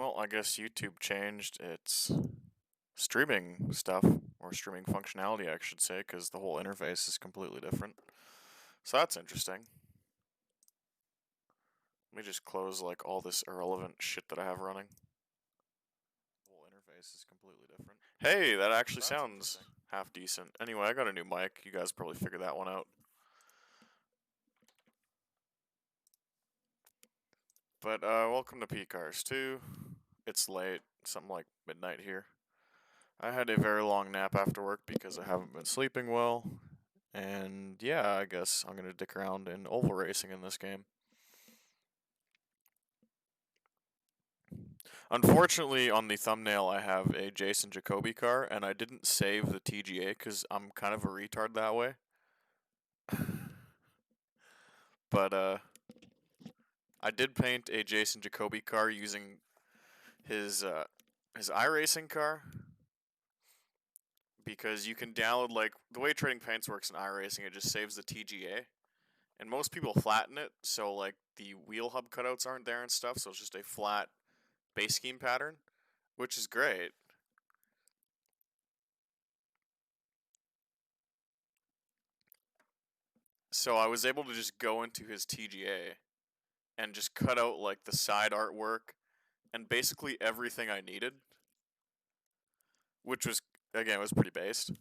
Well, I guess YouTube changed its streaming stuff, or streaming functionality, I should say, because the whole interface is completely different. So that's interesting. Let me just close like all this irrelevant shit that I have running. The whole interface is completely different. Hey, that actually sounds half decent. Anyway, I got a new mic. You guys probably figured that one out. But welcome to P-Cars 2. It's late, something like midnight here. I had a very long nap after work because I haven't been sleeping well. And yeah, I guess I'm going to dick around in oval racing in this game. Unfortunately, on the thumbnail, I have a Jacoby car, and I didn't save the TGA because I'm kind of a retard that way. But I did paint a Jacoby car using his iRacing car, because you can download, like, the way trading paints works in iRacing, it just saves the TGA. And most people flatten it, so like the wheel hub cutouts aren't there and stuff, so it's just a flat base scheme pattern, which is great. So I was able to just go into his TGA and just cut out like the side artwork and basically everything I needed, which was, again, was pretty based.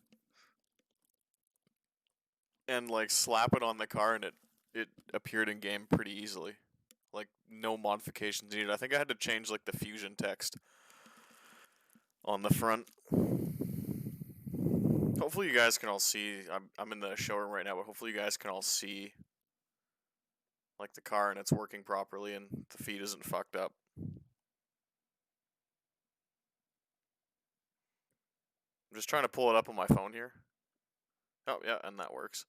And like slap it on the car, and it appeared in game pretty easily. Like no modifications needed. I think I had to change like the fusion text on the front. Hopefully you guys can all see. I'm in the showroom right now, but hopefully you guys can all see like the car and it's working properly and the feed isn't fucked up. I'm just trying to pull it up on my phone here. Oh yeah, and that works.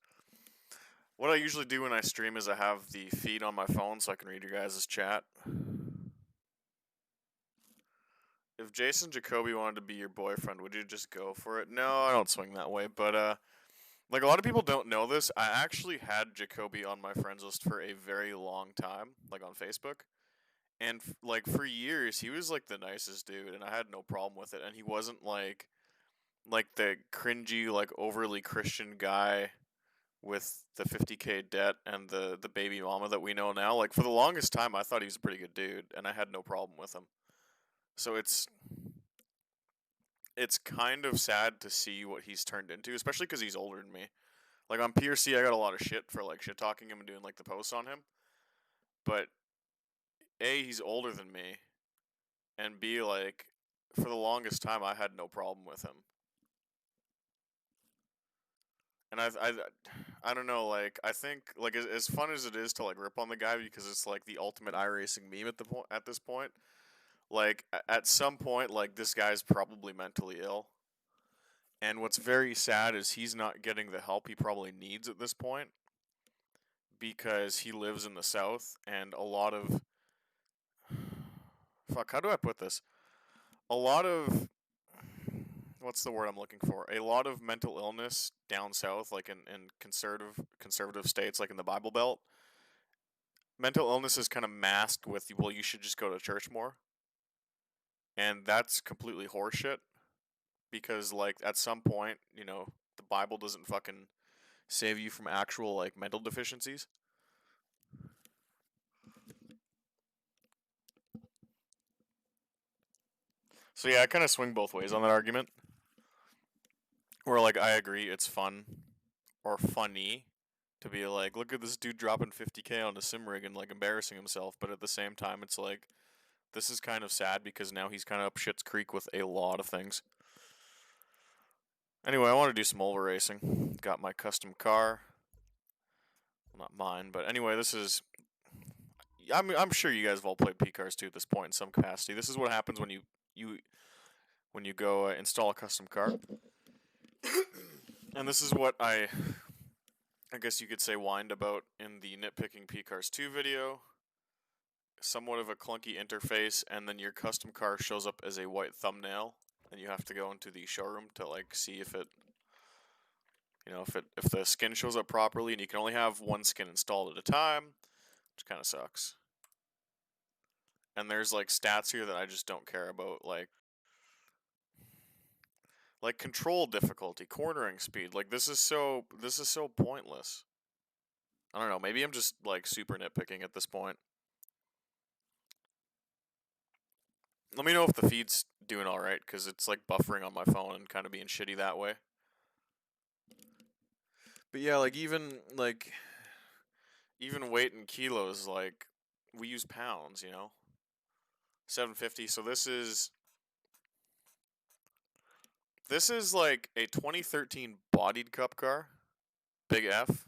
What I usually do when I stream is I have the feed on my phone so I can read your guys' chat. If Jacoby wanted to be your boyfriend, would you just go for it? No, I don't swing that way, but like a lot of people don't know this, I actually had Jacoby on my friends list for a very long time, like on Facebook. And like for years he was like the nicest dude and I had no problem with it, and he wasn't like the cringy, like overly Christian guy with the 50K debt and the baby mama that we know now. Like for the longest time I thought he was a pretty good dude and I had no problem with him. So it's kind of sad to see what he's turned into, especially because he's older than me. Like on PRC, I got a lot of shit for like shit talking him and doing like the posts on him. But A, he's older than me, and B, like for the longest time, I had no problem with him. And I don't know, like I think like as fun as it is to like rip on the guy because it's like the ultimate iRacing meme at this point. Like at some point, like this guy's probably mentally ill. And what's very sad is he's not getting the help he probably needs at this point because he lives in the South, and a lot of fuck, how do I put this? A lot of what's the word I'm looking for? A lot of mental illness down south, like in conservative states, like in the Bible Belt. Mental illness is kind of masked with, well, you should just go to church more, and that's completely horseshit. Because like at some point, the Bible doesn't fucking save you from actual like mental deficiencies. So yeah, I kind of swing both ways on that argument. Where like I agree it's fun or funny to be like, look at this dude dropping 50K on a sim rig and like embarrassing himself, but at the same time it's like this is kind of sad because now he's kind of up shit's creek with a lot of things. Anyway, I want to do some oval racing. Got my custom car. Well, not mine, but anyway, this is. I'm sure you guys have all played P cars too at this point in some capacity. This is what happens when you go install a custom car. And this is what I guess you could say whined about in the nitpicking P cars 2 video. Somewhat of a clunky interface, and then your custom car shows up as a white thumbnail, and you have to go into the showroom to like see if it, if the skin shows up properly, and you can only have one skin installed at a time, which kind of sucks. And there's like stats here that I just don't care about, like control difficulty, cornering speed. Like this is so pointless. I don't know, maybe I'm just like super nitpicking at this point. Let me know if the feed's doing alright, because it's like buffering on my phone and kind of being shitty that way. But yeah, like even weight in kilos, like we use pounds, 750. So this is like a 2013 bodied cup car. Big F.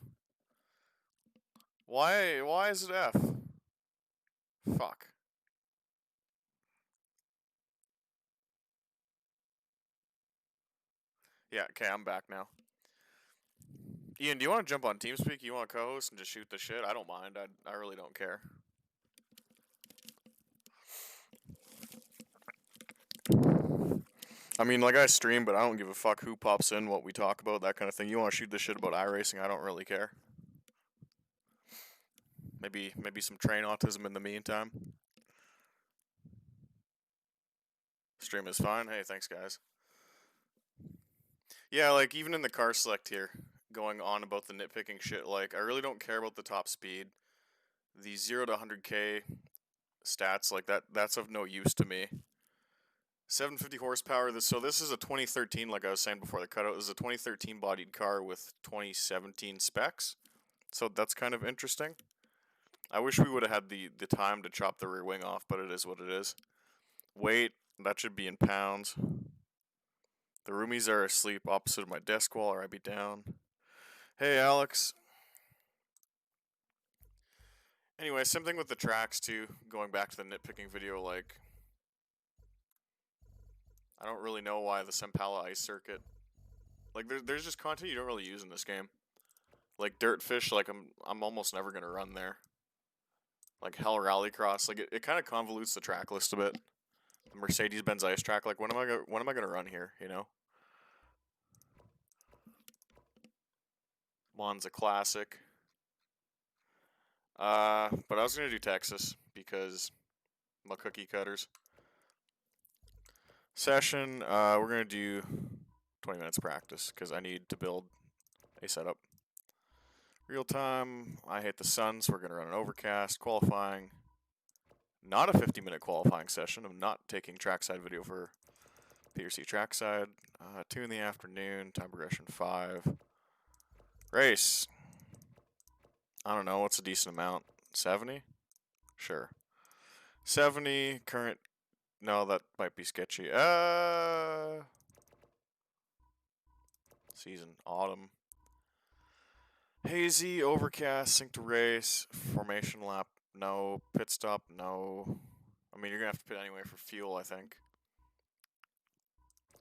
Why is it F? Fuck. Yeah, okay, I'm back now. Ian, do you want to jump on TeamSpeak? You want to co-host and just shoot the shit? I don't mind. I really don't care. I mean, like, I stream, but I don't give a fuck who pops in, what we talk about, that kind of thing. You want to shoot the shit about iRacing? I don't really care. Maybe some train autism in the meantime. Stream is fine. Hey, thanks, guys. Yeah, like, even in the car select here, going on about the nitpicking shit, like, I really don't care about the top speed. The 0 to 100k stats, like, that's of no use to me. 750 horsepower. So this is a 2013, like I was saying before the cutout, this is a 2013 bodied car with 2017 specs. So that's kind of interesting. I wish we would have had the time to chop the rear wing off, but it is what it is. Weight, that should be in pounds. The roomies are asleep opposite of my desk wall, or I'd be down. Hey, Alex. Anyway, same thing with the tracks, too. Going back to the nitpicking video, like, I don't really know why the Sempala ice circuit. Like, there's just content you don't really use in this game. Like, Dirtfish, like, I'm almost never going to run there. Like, Hell Rallycross, like, it kind of convolutes the track list a bit. The Mercedes-Benz ice track, like, when am I going to run here, Monza Classic. But I was going to do Texas, because my cookie cutters. Session, we're going to do 20 minutes practice, because I need to build a setup. Real time, I hate the sun, so we're going to run an overcast. Qualifying, not a 50-minute qualifying session. I'm not taking trackside video for PRC trackside. 2 in the afternoon, time progression 5. Race. I don't know, what's a decent amount? 70? Sure. 70, current. No, that might be sketchy. Season, autumn. Hazy, overcast, sync to race, formation lap, no. Pit stop, no. I mean, you're going to have to pit anyway for fuel, I think.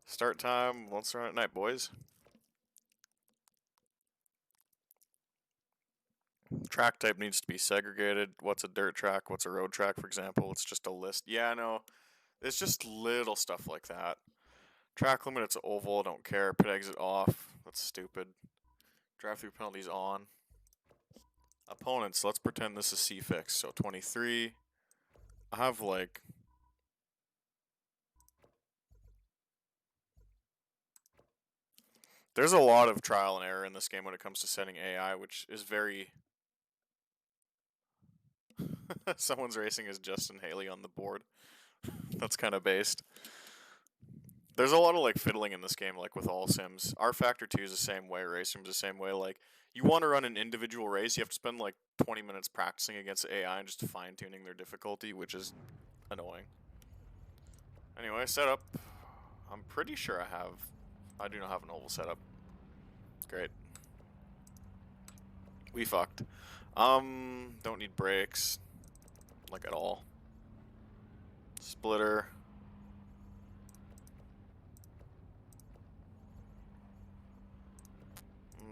Start time, let's run at night, boys. Track type needs to be segregated. What's a dirt track? What's a road track, for example? It's just a list. Yeah, I know. It's just little stuff like that. Track limit, it's oval, don't care. Pit exit off. That's stupid. Drive-through penalties on. Opponents, let's pretend this is C-Fix. So 23. I have like... There's a lot of trial and error in this game when it comes to setting AI, which is very... Someone's racing as Justin Haley on the board. That's kind of based. There's a lot of like fiddling in this game, like with all sims. R Factor 2 is the same way, Race Sim's the same way. Like, you want to run an individual race, you have to spend like 20 minutes practicing against AI and just fine-tuning their difficulty, which is annoying. Anyway, setup. I'm pretty sure I do not have an oval setup. Great. We fucked. Don't need brakes. Like, at all. Splitter.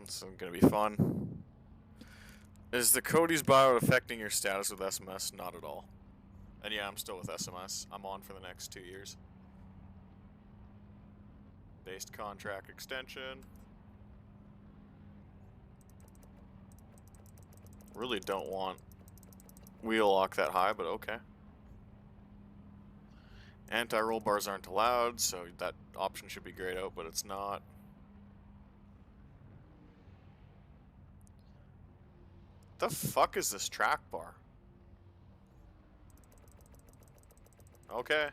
This is gonna be fun. Is the Cody's buyout affecting your status with SMS? Not at all. And yeah, I'm still with SMS. I'm on for the next 2 years. Based contract extension. Really don't want wheel lock that high, but okay. Anti-roll bars aren't allowed, so that option should be grayed out, but it's not. The fuck is this track bar? Okay.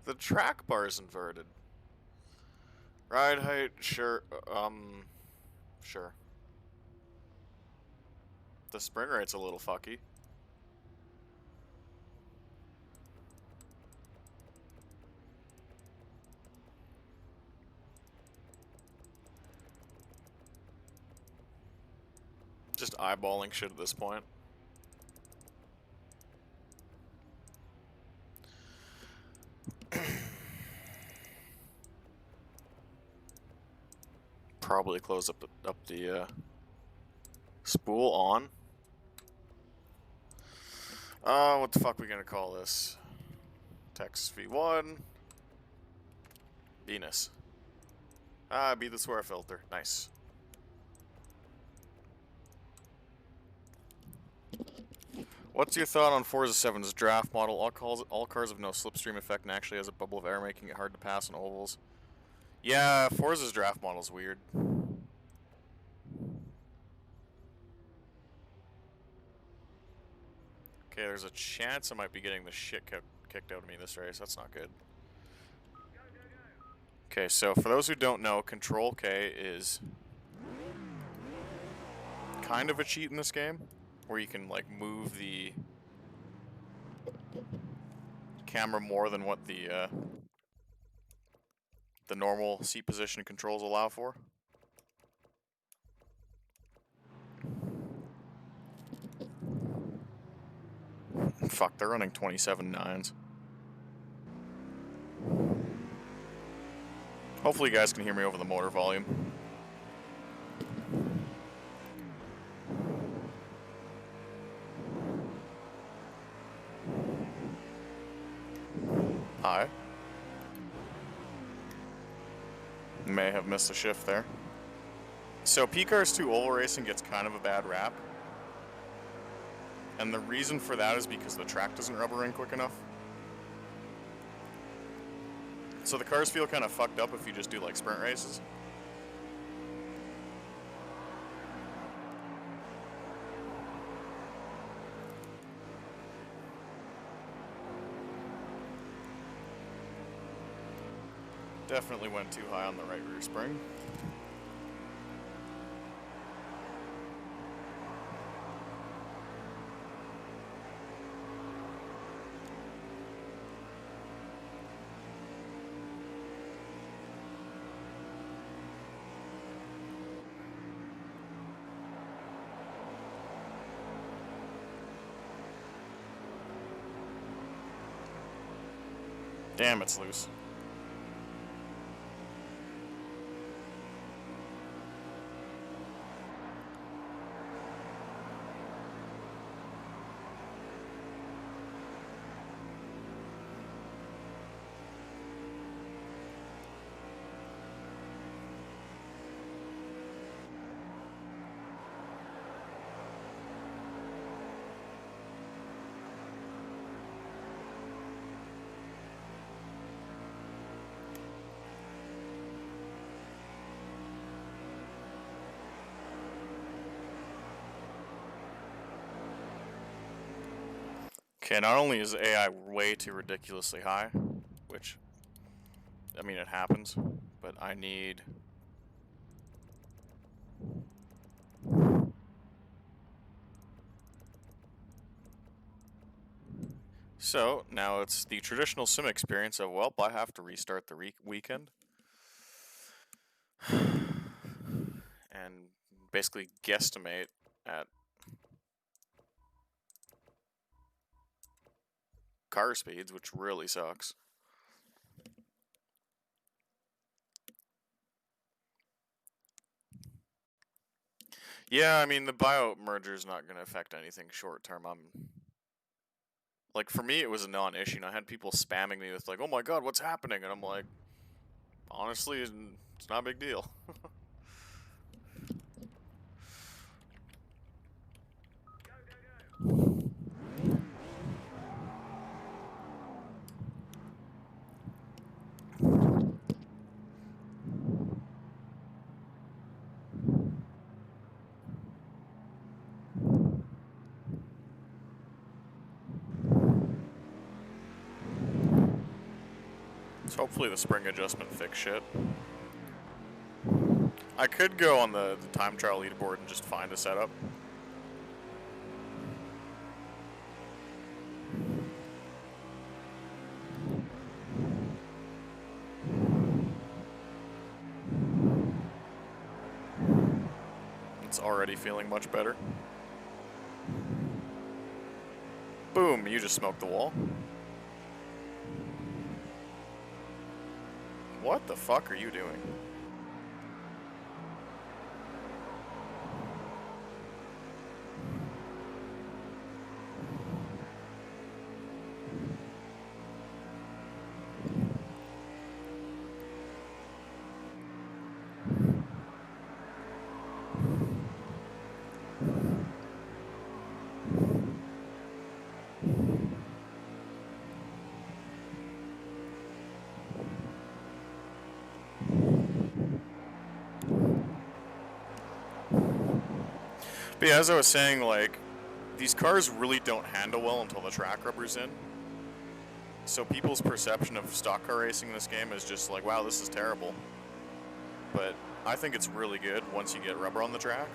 The track bar is inverted. Ride height, sure, sure. The sprint rate's a little fucky. Just eyeballing shit at this point. Probably close up the spool on. What the fuck are we gonna call this? Texas V1. Venus. Be the swear filter. Nice. What's your thought on Forza 7's draft model? All cars have no slipstream effect and actually has a bubble of air, making it hard to pass on ovals. Yeah, Forza's draft model's weird. Okay, there's a chance I might be getting the shit kicked out of me this race. That's not good. Okay, so for those who don't know, Control K is kind of a cheat in this game, where you can like move the camera more than what the normal seat position controls allow for. Fuck, they're running 27.9s. Hopefully you guys can hear me over the motor volume. Hi. May have missed a shift there. So PCARS 2 oval racing gets kind of a bad rap. And the reason for that is because the track doesn't rubber in quick enough. So the cars feel kind of fucked up if you just do like sprint races. Definitely went too high on the right rear spring. Damn, it's loose. Okay, not only is AI way too ridiculously high, which, I mean, it happens, but I need... So, now it's the traditional sim experience of, well, I have to restart the weekend. And basically guesstimate at car speeds, which really sucks. Yeah, I mean, the bio merger is not going to affect anything short term. Like, for me, it was a non-issue, and I had people spamming me with, like, oh my god, what's happening? And I'm like, honestly, it's not a big deal. Hopefully the spring adjustment fix shit. I could go on the time trial leaderboard and just find a setup. It's already feeling much better. Boom, you just smoked the wall. What the fuck are you doing? But yeah, as I was saying, like, these cars really don't handle well until the track rubber's in. So people's perception of stock car racing in this game is just like, wow, this is terrible. But I think it's really good once you get rubber on the track.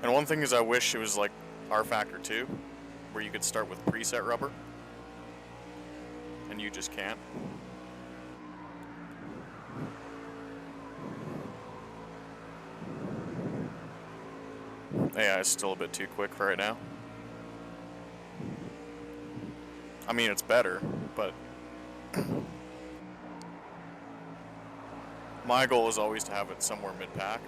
And one thing is I wish it was like R Factor 2, where you could start with preset rubber. And you just can't. Yeah, it's still a bit too quick for right now. I mean, it's better, but my goal is always to have it somewhere mid-pack.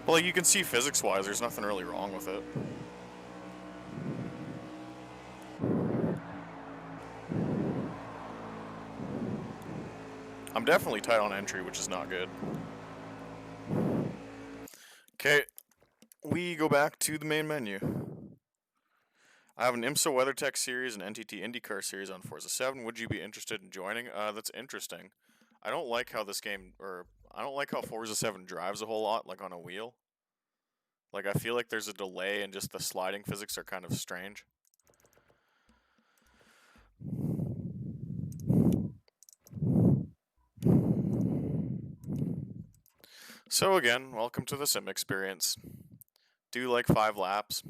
Well, like, you can see physics-wise, there's nothing really wrong with it. I'm definitely tight on entry, which is not good. Okay, we go back to the main menu. I have an IMSA WeatherTech series and NTT IndyCar series on Forza 7. Would you be interested in joining? That's interesting. I don't like how this game, I don't like how Forza 7 drives a whole lot, like on a wheel. Like, I feel like there's a delay and just the sliding physics are kind of strange. So again, welcome to the sim experience. Do like 5 laps,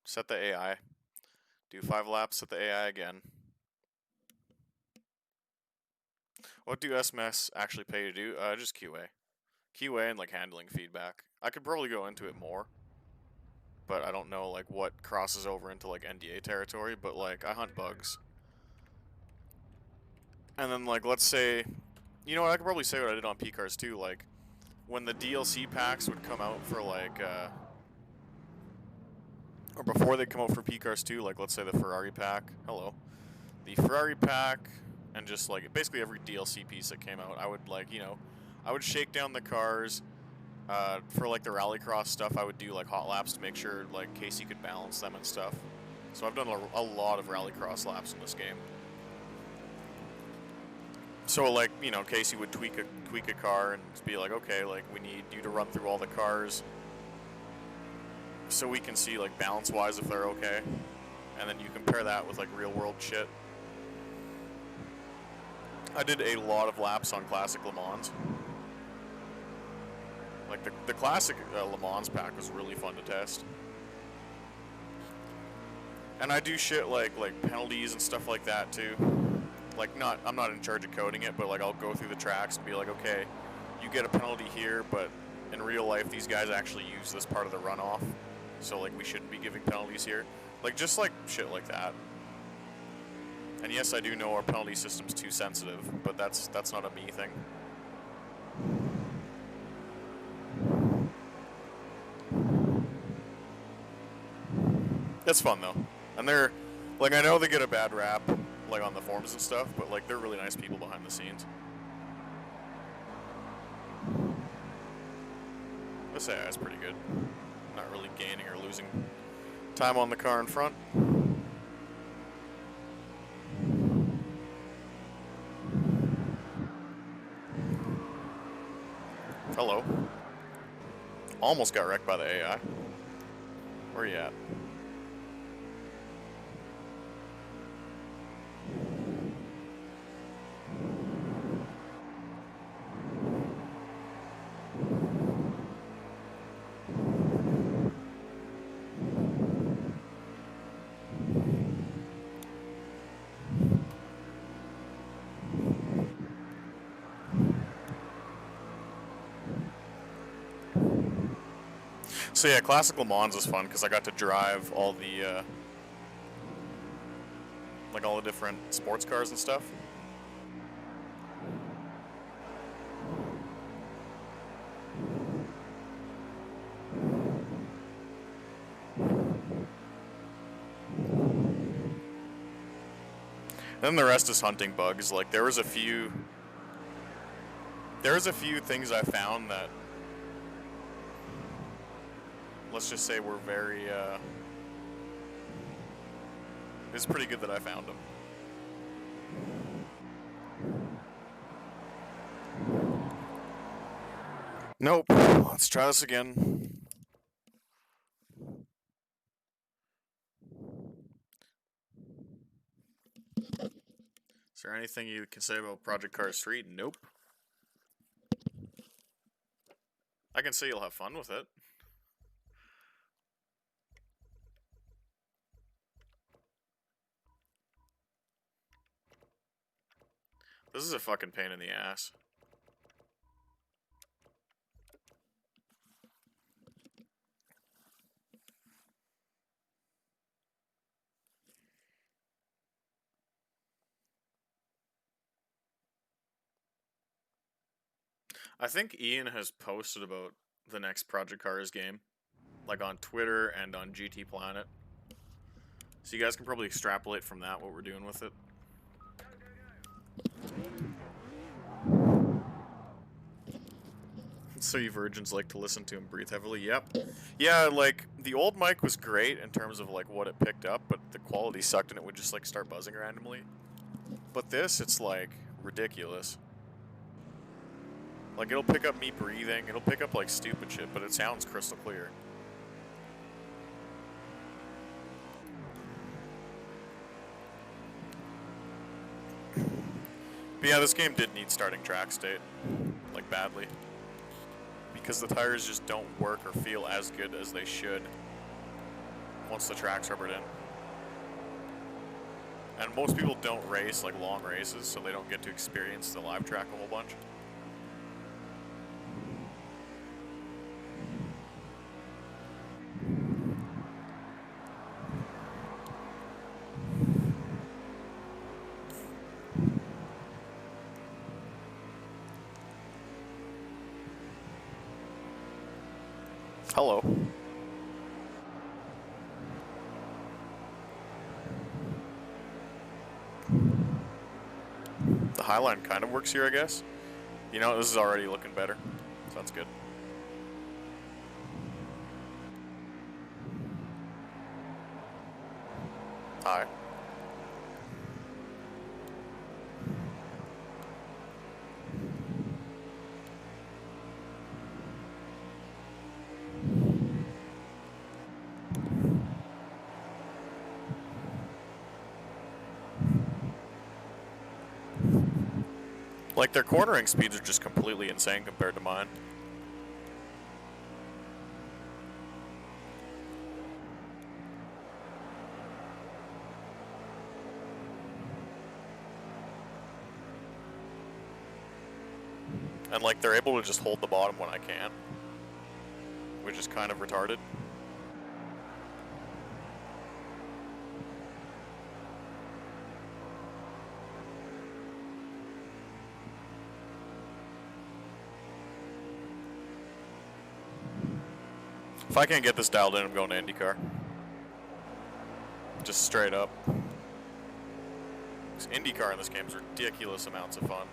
set the AI. Do 5 laps, set the AI again. What do SMS actually pay to do? Just QA. QA and like handling feedback. I could probably go into it more, but I don't know like what crosses over into like NDA territory, but like I hunt bugs. And then like let's say, you know what, I could probably say what I did on P-Cars too, like when the DLC packs would come out for like or before they come out for P-Cars 2, like let's say the Ferrari pack, the Ferrari pack, and just like basically every DLC piece that came out, I would like, you know, I would shake down the cars. For like the rallycross stuff, I would do like hot laps to make sure like Casey could balance them and stuff. So I've done a lot of rallycross laps in this game. So like, you know, Casey would tweak a car and be like, okay, like we need you to run through all the cars so we can see like balance wise if they're okay. And then you compare that with like real world shit. I did a lot of laps on Classic Le Mans. Like the Classic Le Mans pack was really fun to test. And I do shit like penalties and stuff like that too. Like I'm not in charge of coding it, but like I'll go through the tracks and be like, okay, you get a penalty here, but in real life these guys actually use this part of the runoff. So like we shouldn't be giving penalties here. Like just like shit like that. And yes, I do know our penalty system's too sensitive, but that's not a me thing. It's fun though, and they're like, I know they get a bad rap like on the forums and stuff, but like they're really nice people behind the scenes. This AI is pretty good. Not really gaining or losing time on the car in front. Hello. Almost got wrecked by the AI. Where you at? So yeah, Classic Le Mans is fun because I got to drive all the like all the different sports cars and stuff. Then the rest is hunting bugs. Like there was a few things I found that, let's just say, were very it's pretty good that I found them. Nope. Let's try this again. Is there anything you can say about Project Cars 3? Nope. I can say you'll have fun with it. This is a fucking pain in the ass. I think Ian has posted about the next Project Cars game, like on Twitter and on GT Planet. So you guys can probably extrapolate from that what we're doing with it. So you virgins like to listen to him breathe heavily? Yep. Yeah, like, the old mic was great in terms of, like, what it picked up, but the quality sucked and it would just, like, start buzzing randomly. But this, it's, like, ridiculous. Like, it'll pick up me breathing, it'll pick up, like, stupid shit, but it sounds crystal clear. But yeah, this game did need starting track state, like, badly. Because the tires just don't work or feel as good as they should once the track's rubbered in. And most people don't race, like, long races, so they don't get to experience the live track a whole bunch. Hello. The Highline kind of works here, I guess. You know, this is already looking better. Sounds good. Hi. Like, their cornering speeds are just completely insane compared to mine. And, like, they're able to just hold the bottom when I can, which is kind of retarded. If I can't get this dialed in, I'm going to IndyCar. Just straight up. This IndyCar in this game is ridiculous amounts of fun.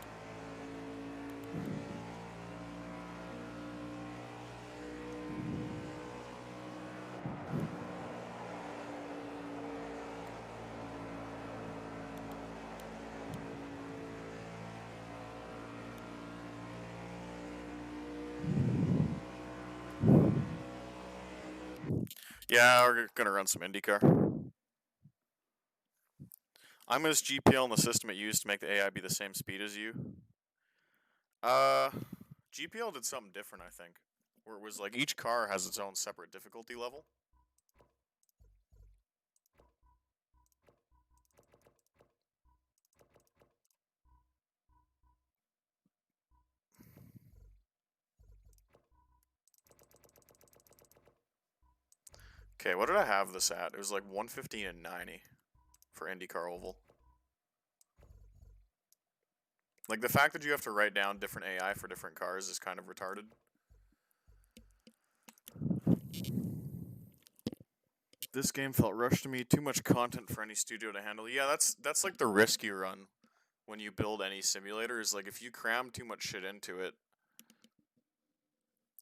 Yeah, we're gonna run some IndyCar. I'm as GPL in the system it used to make the AI be the same speed as you. GPL did something different, I think, where it was like each car has its own separate difficulty level. Okay, what did I have this at? It was like 115 and 90 for IndyCar Oval. Like, the fact that you have to write down different AI for different cars is kind of retarded. This game felt rushed to me. Too much content for any studio to handle. Yeah, that's like the risk you run when you build any simulator. Is like if you cram too much shit into it,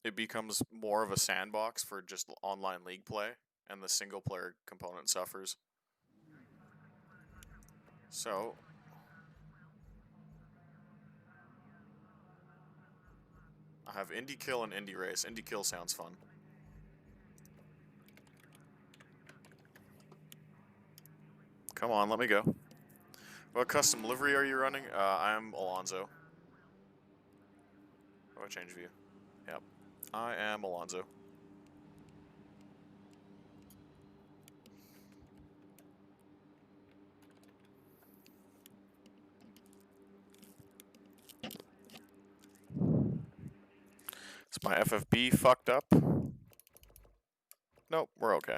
it becomes more of a sandbox for just online league play, and the single player component suffers. So, I have Indy Kill and Indy Race. Indy Kill sounds fun. Come on, let me go. What custom livery are you running? I'm Alonso. How do I change view? Yep. I am Alonso. Is my FFB fucked up? Nope, we're okay.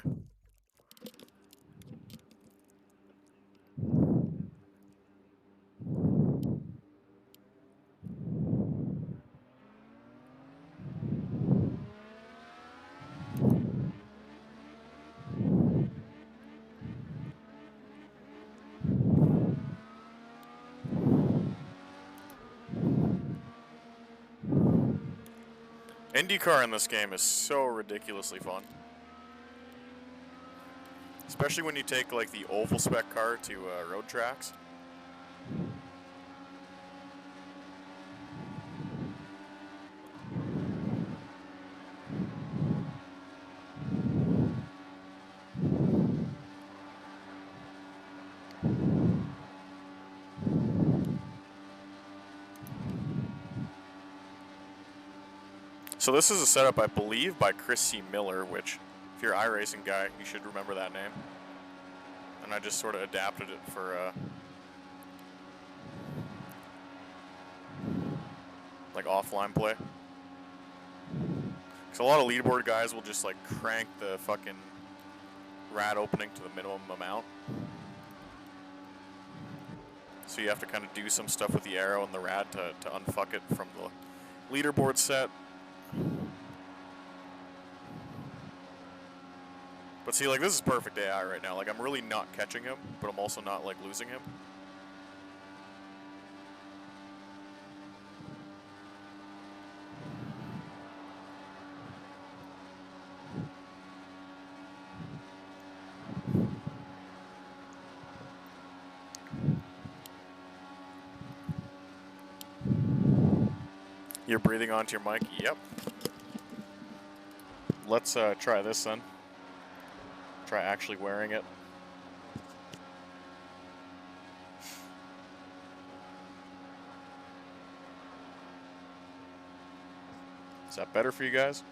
IndyCar in this game is so ridiculously fun. Especially when you take like the oval spec car to road tracks. So this is a setup, I believe, by Chris C. Miller, which, if you're an iRacing guy, you should remember that name. And I just sort of adapted it for, like, offline play. Because a lot of leaderboard guys will just, like, crank the fucking rad opening to the minimum amount. So you have to kind of do some stuff with the arrow and the rad to unfuck it from the leaderboard set. But see, like, this is perfect AI right now. Like, I'm really not catching him, but I'm also not, like, losing him. You're breathing onto your mic? Yep. Let's try this then. Try actually wearing it. Is that better for you guys?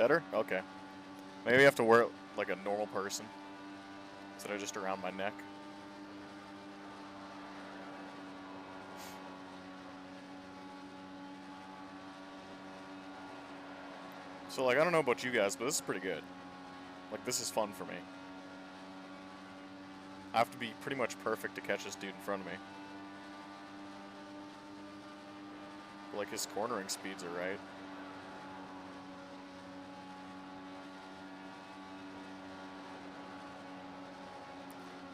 Better? Okay. Maybe I have to wear it like a normal person instead of just around my neck. So, like, I don't know about you guys, but this is pretty good. Like, this is fun for me. I have to be pretty much perfect to catch this dude in front of me. But, like, his cornering speeds are right.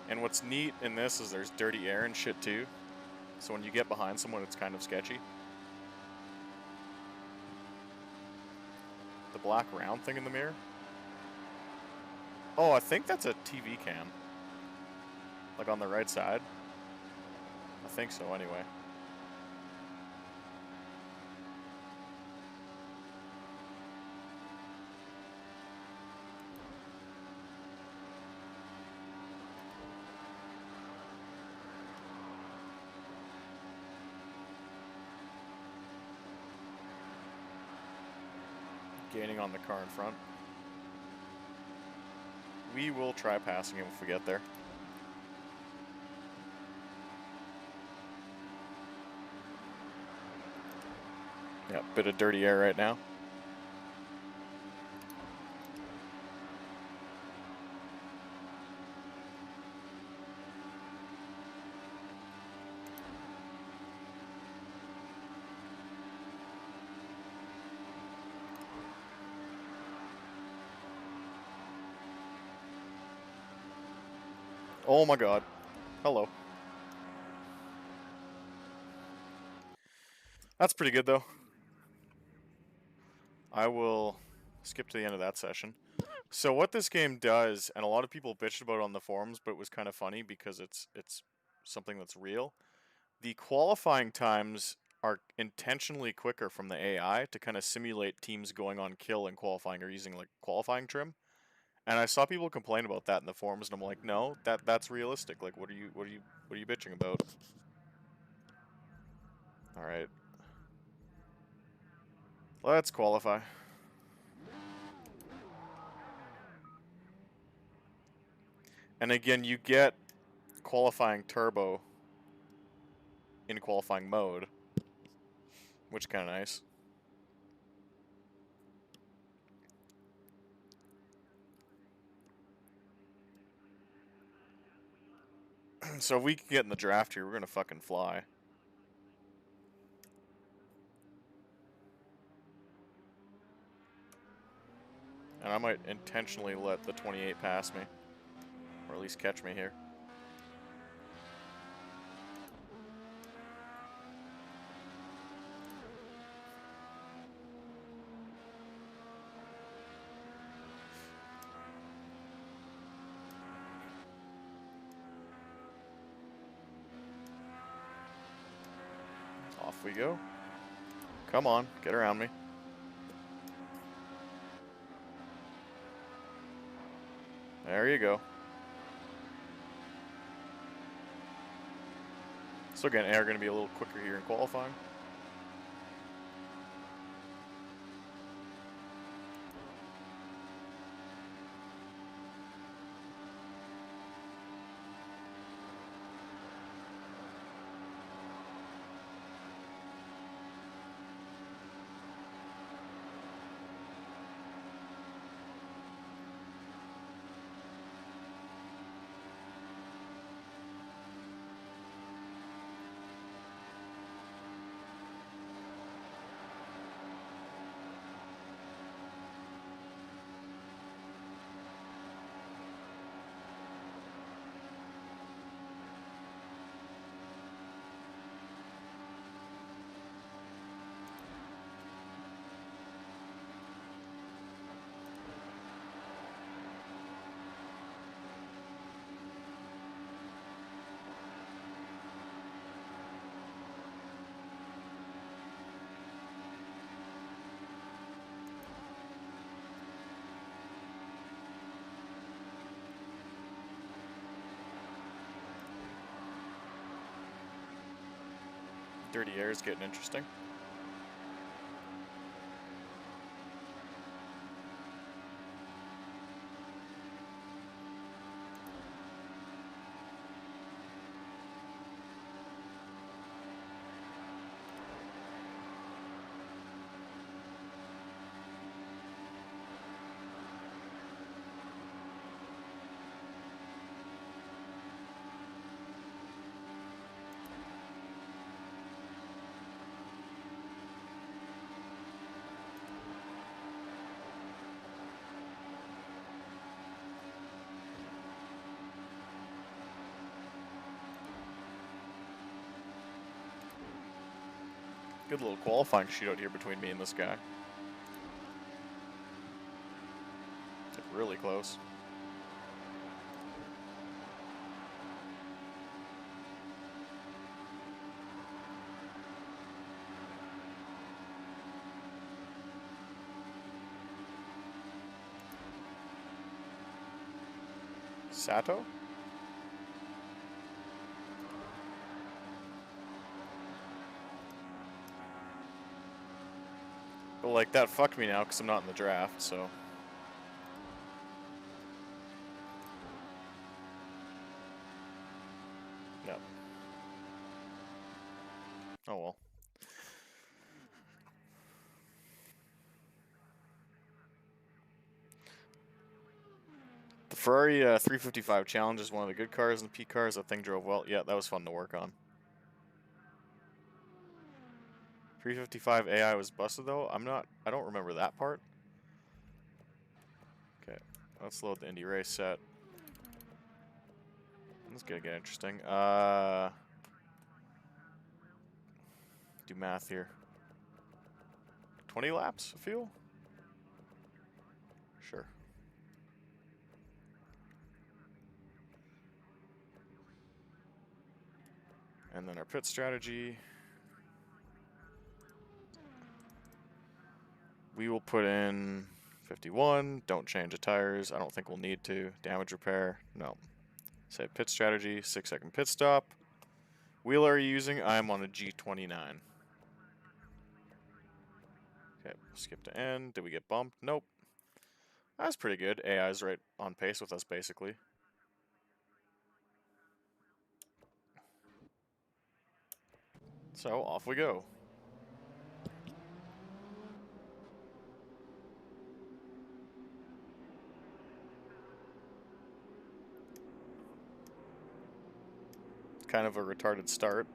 And what's neat in this is there's dirty air and shit too. So when you get behind someone, it's kind of sketchy. The black round thing in the mirror? Oh, I think that's a TV cam. Like on the right side. I think so, anyway. Gaining on the car in front. We will try passing him if we get there. Yeah, bit of dirty air right now. Oh my god. Hello. That's pretty good though. I will skip to the end of that session. So what this game does, and a lot of people bitched about it on the forums, but it was kind of funny because it's something that's real. The qualifying times are intentionally quicker from the AI to kind of simulate teams going on kill and qualifying or using like qualifying trim. And I saw people complain about that in the forums, and I'm like, no, that's realistic. Like, what are you bitching about? All right, let's qualify. And again, you get qualifying turbo in qualifying mode, which is kind of nice. So if we can get in the draft here, we're gonna fucking fly. And I might intentionally let the 28 pass me. Or at least catch me here. Off we go. Come on, get around me. There you go. So again, air going to be a little quicker here in qualifying. Dirty air is getting interesting. Good little qualifying shootout here between me and this guy. It's really close. Sato? But like that fucked me now because I'm not in the draft, so. Yep. Oh well. The Ferrari 355 Challenge is one of the good cars in the P cars. That thing drove well. Yeah, that was fun to work on. 355 AI was busted though. I don't remember that part. Okay, let's load the Indy race set. This is gonna get interesting. Do math here. 20 laps of fuel? Sure. And then our pit strategy. We will put in 51. Don't change the tires. I don't think we'll need to. Damage repair. No. Say pit strategy. 6-second pit stop. Wheel are you using? I'm on a G29. Okay, skip to end. Did we get bumped? Nope. That's pretty good. AI's right on pace with us, basically. So, off we go. Kind of a retarded start.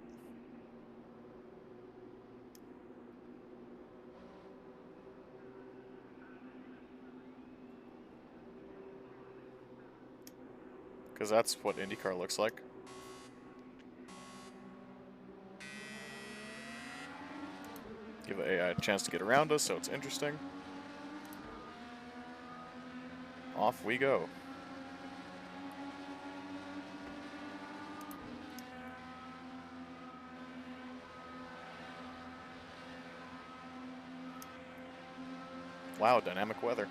Because that's what IndyCar looks like. Give the AI a chance to get around us, so it's interesting. Off we go. Wow, dynamic weather.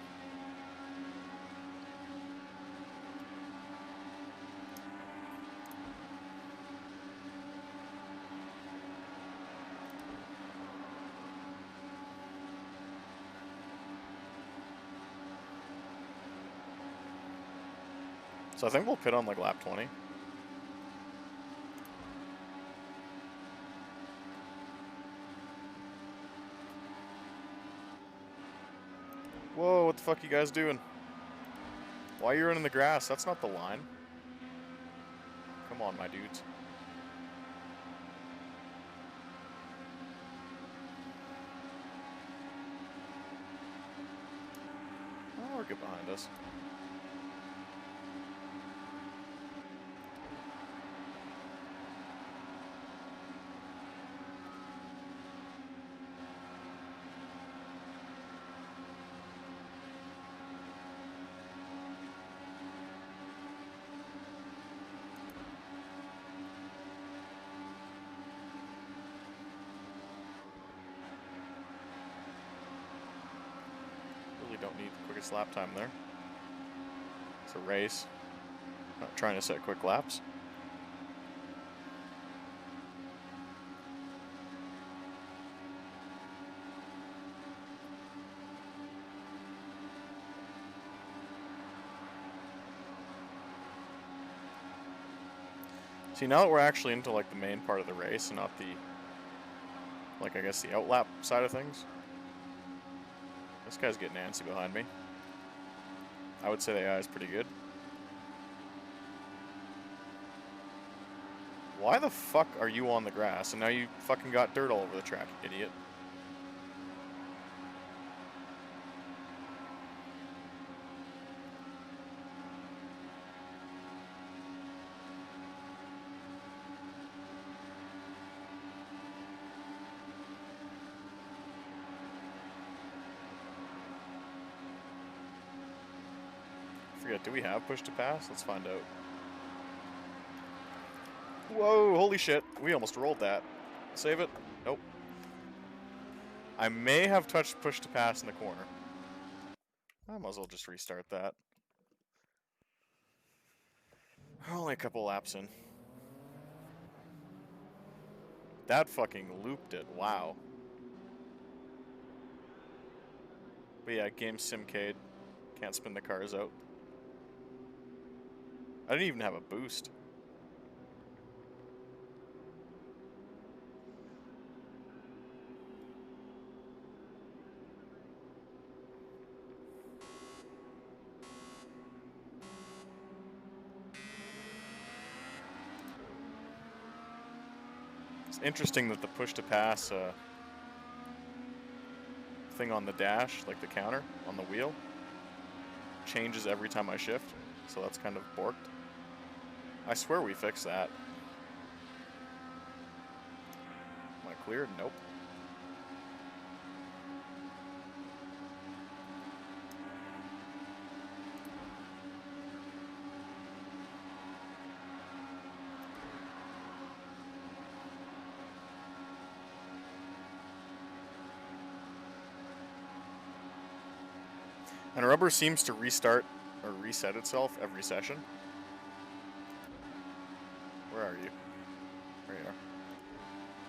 So I think we'll pit on like lap 20. Whoa, what the fuck you guys doing? Why are you running the grass? That's not the line. Come on, my dudes. Oh, we're good behind us. Don't need the quickest lap time there. It's a race. Not trying to set quick laps. See, now that we're actually into like the main part of the race and not the, like I guess the outlap side of things. This guy's getting antsy behind me. I would say the AI is pretty good. Why the fuck are you on the grass and now you fucking got dirt all over the track, you idiot? forget, do we have push to pass? Let's find out. Whoa, holy shit. We almost rolled that. Save it. Nope. I may have touched push to pass in the corner. I might as well just restart that. Only a couple laps in. That fucking looped it. Wow. But yeah, game simcade. Can't spin the cars out. I didn't even have a boost. It's interesting that the push to pass thing on the dash, like the counter on the wheel, changes every time I shift. So that's kind of borked. I swear we fixed that. Am I clear? Nope. And rubber seems to restart or reset itself every session. Where are you? There you are.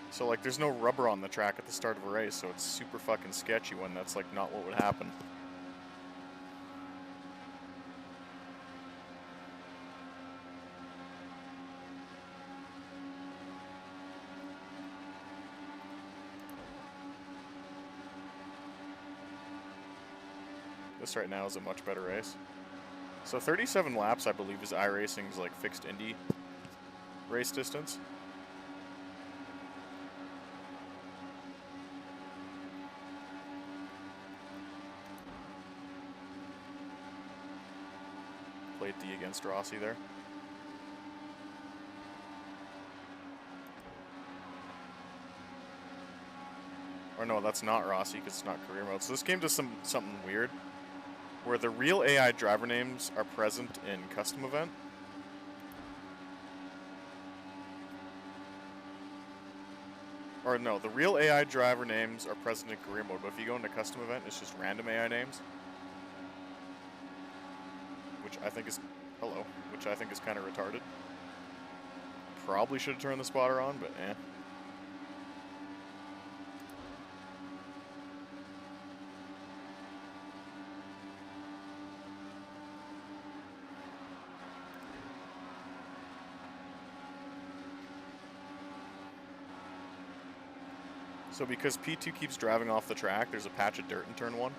So like there's no rubber on the track at the start of a race, so it's super fucking sketchy when that's like not what would happen. This right now is a much better race. So 37 laps, I believe, is iRacing's like fixed Indy race distance. Played D against Rossi there. Or no, that's not Rossi because it's not career mode. So this game does something weird, where the real AI driver names are present in custom event. Or no, the real AI driver names are present in career mode, but if you go into custom event, it's just random AI names. Which I think is, which I think is kind of retarded. Probably should have turned the spotter on, but eh. So because P2 keeps driving off the track, there's a patch of dirt in turn 1.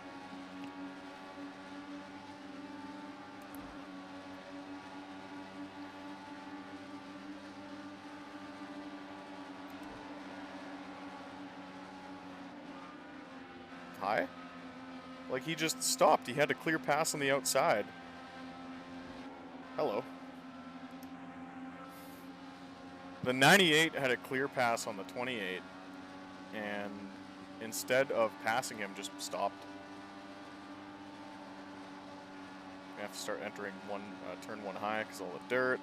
Hi? Like he just stopped. He had a clear pass on the outside. Hello. The 98 had a clear pass on the 28. And instead of passing him, just stopped. We have to start entering turn 1 high because all the dirt.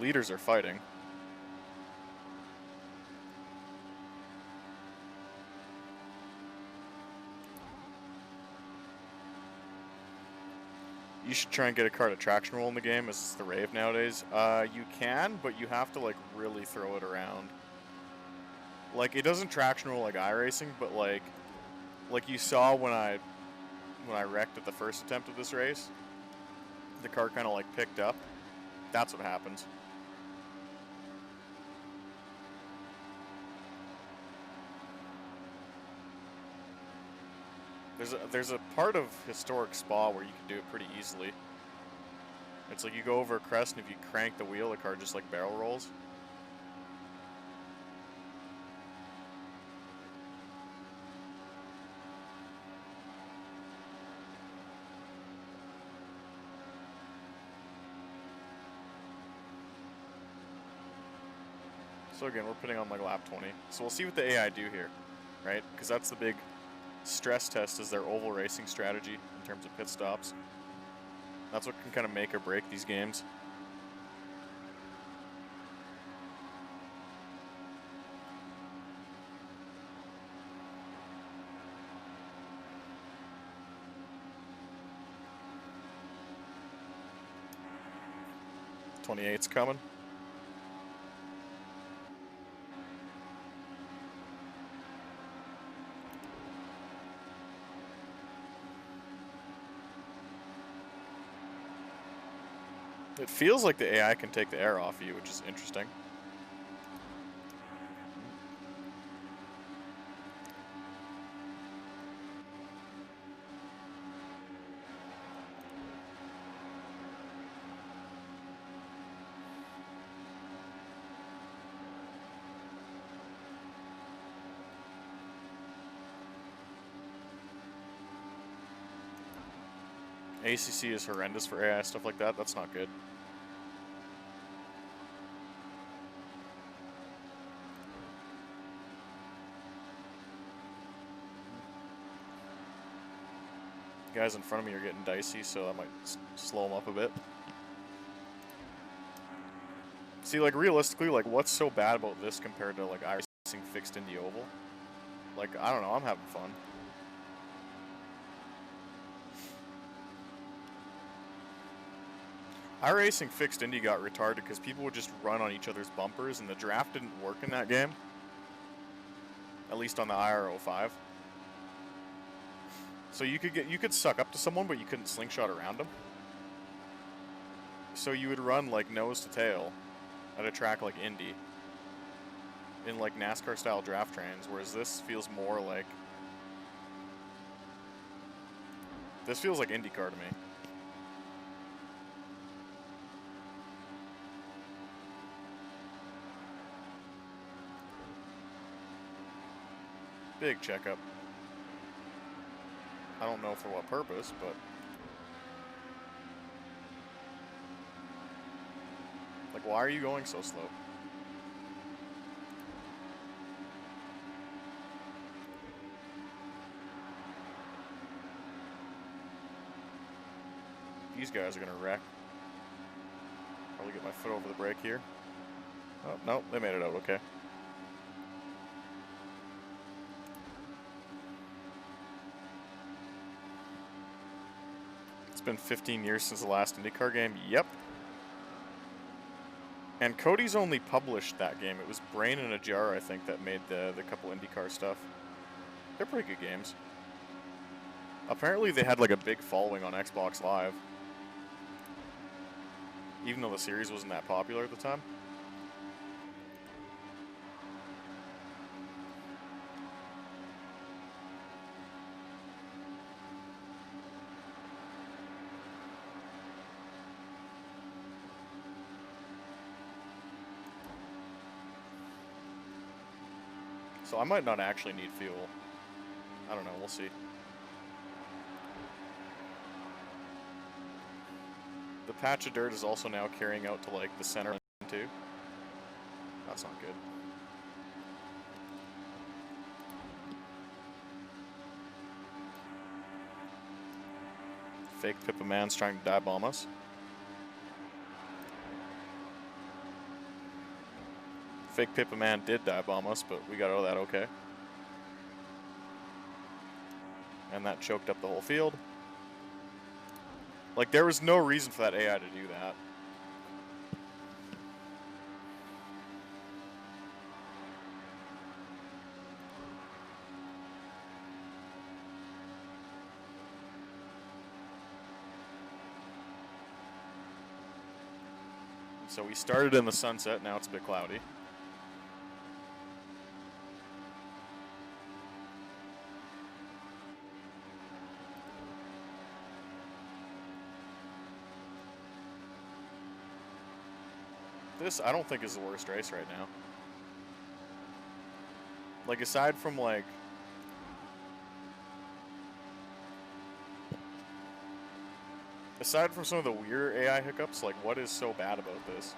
Leaders are fighting. You should try and get a car to traction roll in the game, as it's the rave nowadays. You can, but you have to like really throw it around. Like, it doesn't traction roll like iRacing, but like you saw when I wrecked at the first attempt of this race, the car kind of like picked up. That's what happens. There's a part of historic Spa where you can do it pretty easily. It's like you go over a crest, and if you crank the wheel, the car just like barrel rolls. So again, we're putting on like lap 20. So we'll see what the AI do here, right? Because that's the big stress test, is their oval racing strategy in terms of pit stops. That's what can kind of make or break these games. '28's coming. It feels like the AI can take the air off you, which is interesting. ACC is horrendous for AI stuff like that. That's not good. Guys in front of me are getting dicey, so I might slow them up a bit. See, like, realistically, like, what's so bad about this compared to, like, iRacing fixed in the oval? Like, I don't know, I'm having fun. iRacing fixed Indy got retarded because people would just run on each other's bumpers, and the draft didn't work in that game. At least on the IR05. So you could suck up to someone, but you couldn't slingshot around them. So you would run like nose to tail at a track like Indy in like NASCAR style draft trains, whereas this feels more like IndyCar to me. Big checkup. I don't know for what purpose, but like, why are you going so slow? These guys are gonna wreck. Probably get my foot over the brake here. Oh, no, they made it out okay. It's been 15 years since the last IndyCar game. Yep. And Cody's only published that game. It was Brain in a Jar, I think, that made the couple IndyCar stuff. They're pretty good games. Apparently they had like a big following on Xbox Live. Even though the series wasn't that popular at the time. So I might not actually need fuel. I don't know, we'll see. The patch of dirt is also now carrying out to like the center too. That's not good. Fake Pippa Man's trying to dive bomb us. Fake Pippa Man did dive bomb us, but we got out of that okay. And that choked up the whole field. Like, there was no reason for that AI to do that. So we started in the sunset, now it's a bit cloudy. This, I don't think, is the worst race right now. Like, aside from, like... Aside from some of the weird AI hiccups, like, what is so bad about this?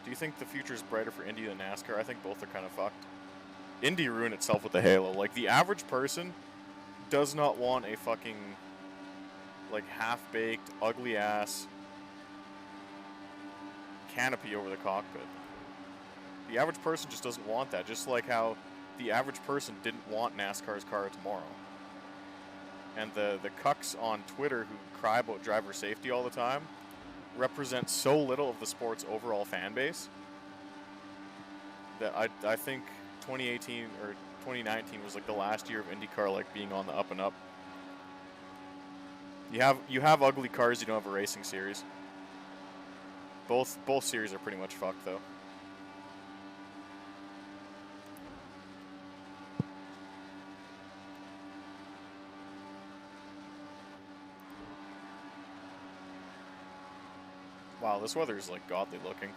Do you think the future is brighter for Indy than NASCAR? I think both are kind of fucked. Indy ruined itself with the halo. Like, the average person does not want a fucking, like, half-baked, ugly-ass canopy over the cockpit. The average person just doesn't want that, just like how the average person didn't want NASCAR's car tomorrow. And the cucks on Twitter who cry about driver safety all the time represent so little of the sport's overall fan base that I think 2018 or 2019 was like the last year of IndyCar like being on the up and up. You have ugly cars, you don't have a racing series. Both series are pretty much fucked though. Wow, this weather is like godly looking.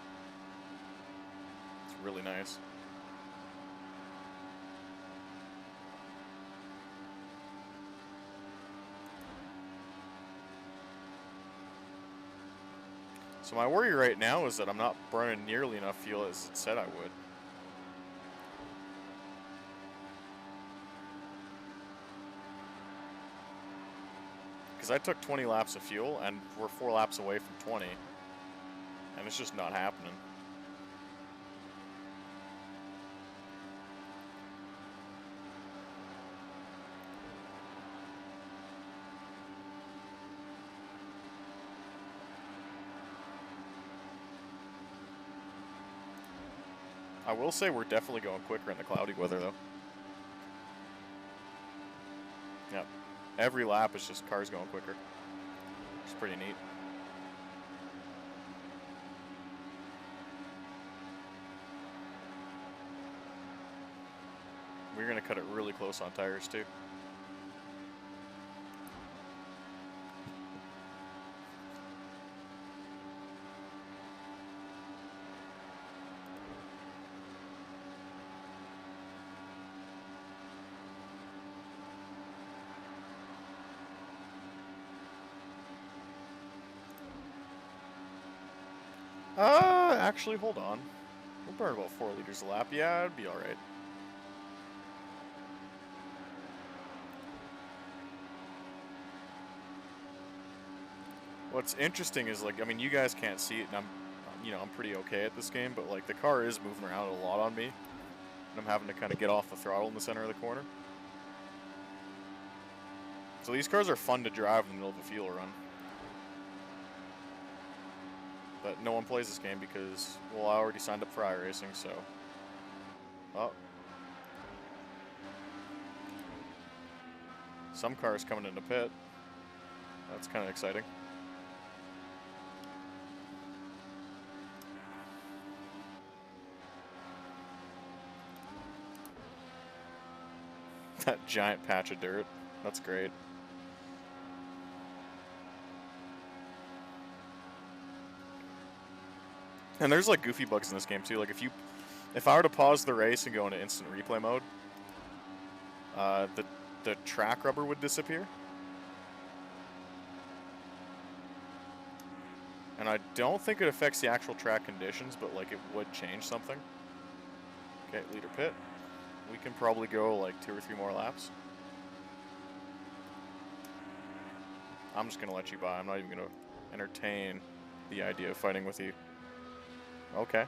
It's really nice. So my worry right now is that I'm not burning nearly enough fuel as it said I would. Because I took 20 laps of fuel and we're 4 laps away from 20. And it's just not happening. I will say we're definitely going quicker in the cloudy weather, though. Yep. Every lap is just cars going quicker. It's pretty neat. We're going to cut it really close on tires, too. Actually, hold on. We'll burn about 4 liters a lap. Yeah, it'd be alright. What's interesting is, like, I mean, you guys can't see it, and I'm pretty okay at this game, but, like, the car is moving around a lot on me, and I'm having to kind of get off the throttle in the center of the corner. So these cars are fun to drive in the middle of a fuel run. But no one plays this game because, well, I already signed up for iRacing, so... Oh. Some cars coming into pit. That's kind of exciting. That giant patch of dirt. That's great. And there's like goofy bugs in this game too. Like if I were to pause the race and go into instant replay mode, the track rubber would disappear. And I don't think it affects the actual track conditions, but like it would change something. Okay, leader pit. We can probably go like 2 or 3 more laps. I'm just gonna let you by. I'm not even gonna entertain the idea of fighting with you. Okay.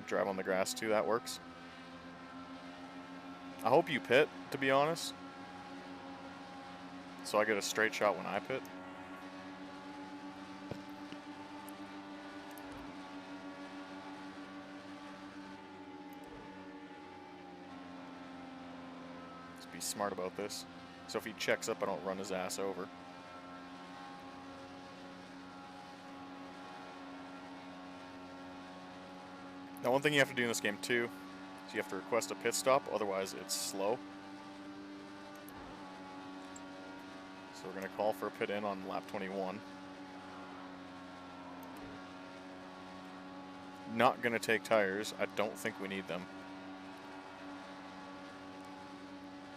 Drive on the grass too, that works. I hope you pit, to be honest. So I get a straight shot when I pit. Let's be smart about this. So if he checks up, I don't run his ass over. Now, one thing you have to do in this game too is you have to request a pit stop, otherwise it's slow. So we're going to call for a pit in on lap 21. Not going to take tires. I don't think we need them.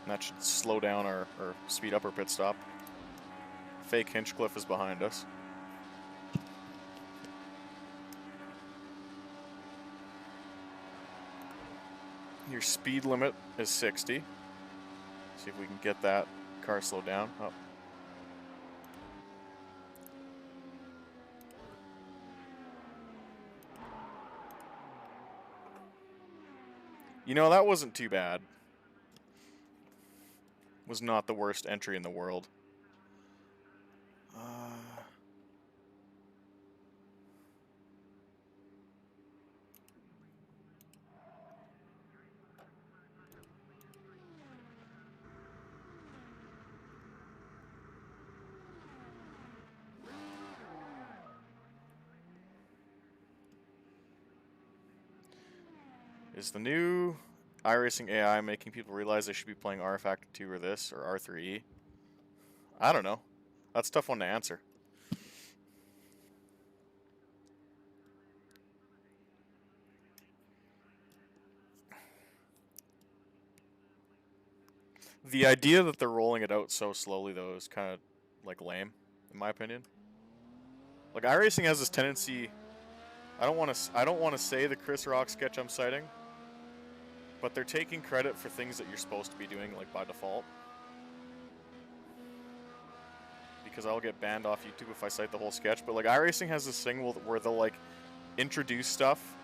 And that should slow down or speed up our pit stop. Fake Hinchcliffe is behind us. Your speed limit is 60. See if we can get that car slow down. Oh. You know, that wasn't too bad. Was not the worst entry in the world. Is the new iRacing AI making people realize they should be playing R Factor 2 or this, or R3E? I don't know. That's a tough one to answer. The idea that they're rolling it out so slowly, though, is kind of, like, lame, in my opinion. Like, iRacing has this tendency... I don't want to say the Chris Rock sketch I'm citing, but they're taking credit for things that you're supposed to be doing, like, by default. Because I'll get banned off YouTube if I cite the whole sketch, but, like, iRacing has this thing where they'll, like, introduce stuff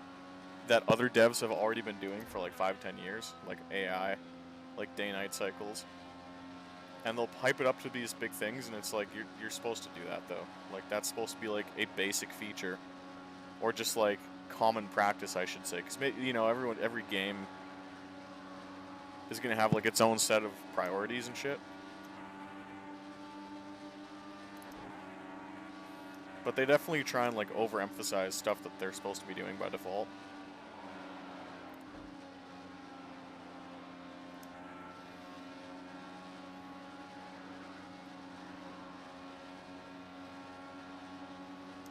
that other devs have already been doing for, like, 5-10 years, like AI, like day-night cycles. And they'll hype it up to these big things, and it's like, you're supposed to do that, though. Like, that's supposed to be, like, a basic feature. Or just, like, common practice, I should say. Because, you know, every game is going to have, like, its own set of priorities and shit. But they definitely try and, like, overemphasize stuff that they're supposed to be doing by default.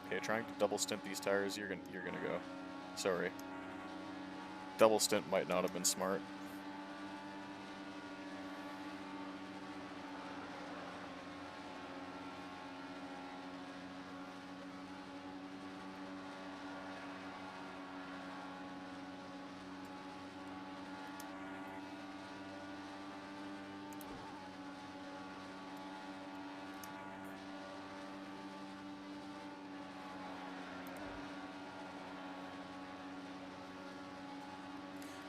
Okay, trying to double stint these tires, you're gonna go. Sorry. Double stint might not have been smart.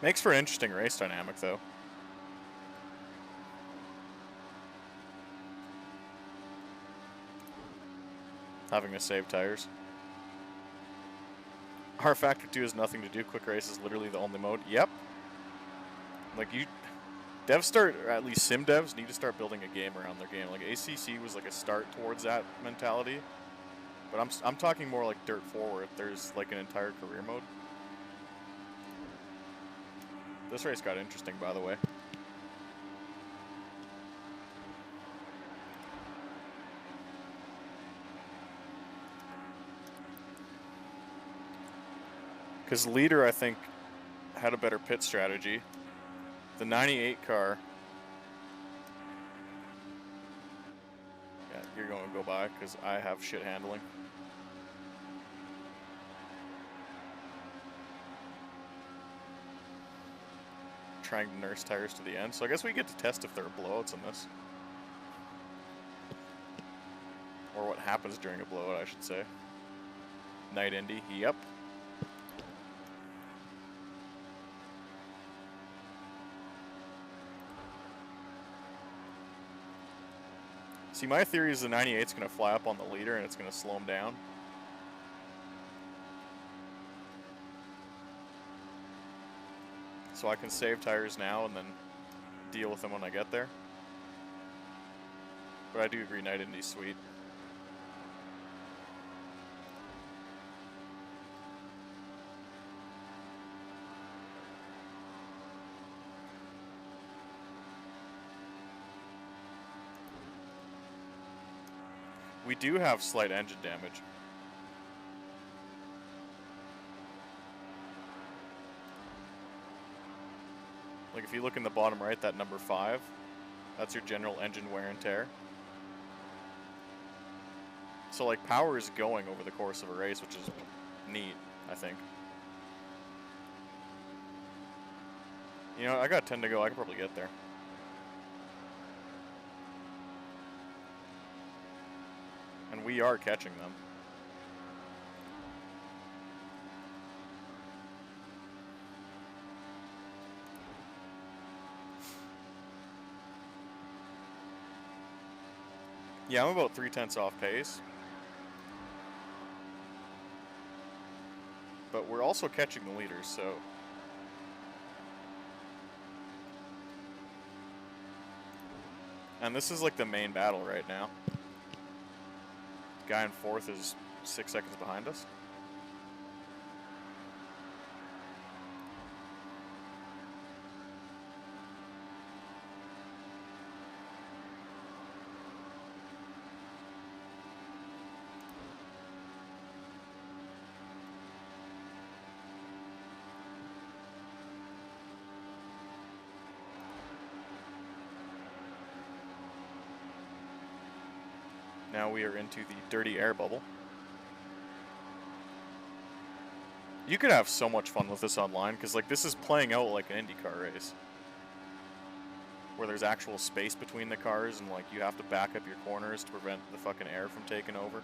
Makes for an interesting race dynamic, though. Having to save tires. R Factor 2 has nothing to do. Quick race is literally the only mode. Yep. Like, devs or at least sim devs, need to start building a game around their game. Like, ACC was like a start towards that mentality. But I'm talking more like dirt forward. There's like an entire career mode. This race got interesting, by the way. Because leader, I think, had a better pit strategy. The 98 car... Yeah, you're going to go by, because I have shit handling. Trying to nurse tires to the end, so I guess we get to test if there are blowouts in this. Or what happens during a blowout, I should say. Night Indy, yep. See, my theory is the 98's going to fly up on the leader and it's going to slow him down. So I can save tires now and then deal with them when I get there. But I do agree, Night Indy's sweet. We do have slight engine damage. Like if you look in the bottom right, that number 5, that's your general engine wear and tear. So like power is going over the course of a race, which is neat, I think. You know, I got 10 to go, I can probably get there. And we are catching them. Yeah, I'm about 3/10 off pace. But we're also catching the leaders, so... And this is like the main battle right now. Guy in 4th is 6 seconds behind us. Now we are into the dirty air bubble. You could have so much fun with this online, because like this is playing out like an IndyCar race. Where there's actual space between the cars and like you have to back up your corners to prevent the fucking air from taking over.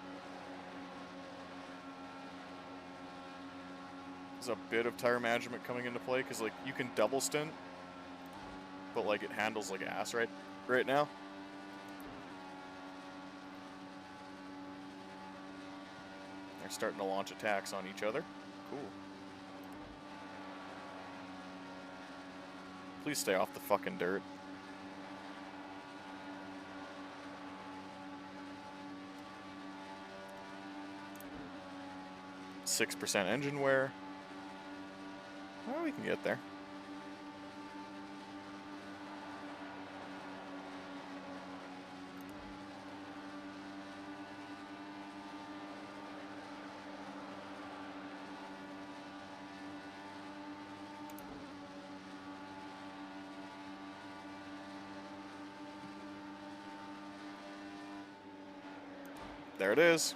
There's a bit of tire management coming into play, because like you can double stint, but like it handles like ass right now. They're starting to launch attacks on each other. Cool. Please stay off the fucking dirt. .6% engine wear. Well, we can get there. There it is.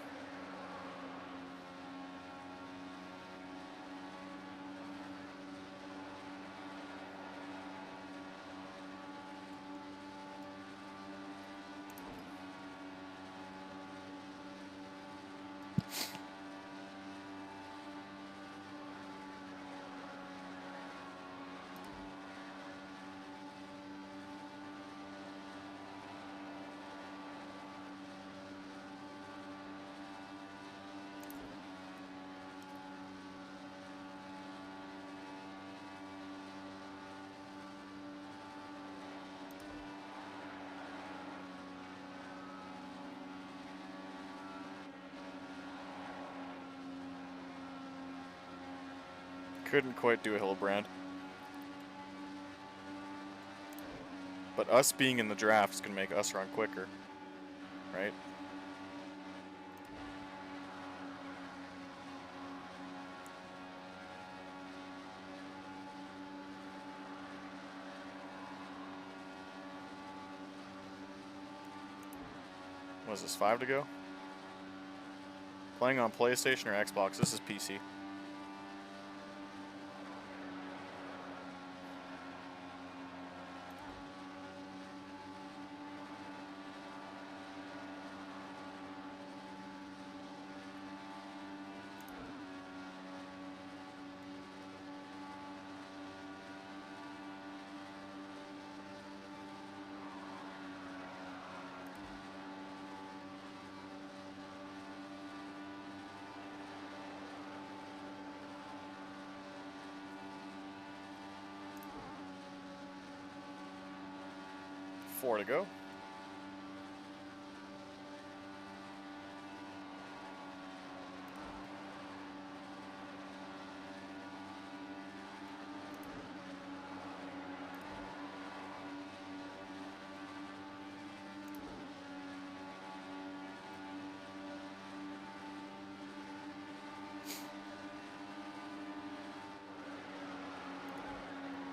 Couldn't quite do a Hillebrand. But us being in the draft is going to make us run quicker, right? What is this, 5 to go? Playing on PlayStation or Xbox? This is PC. Four to go.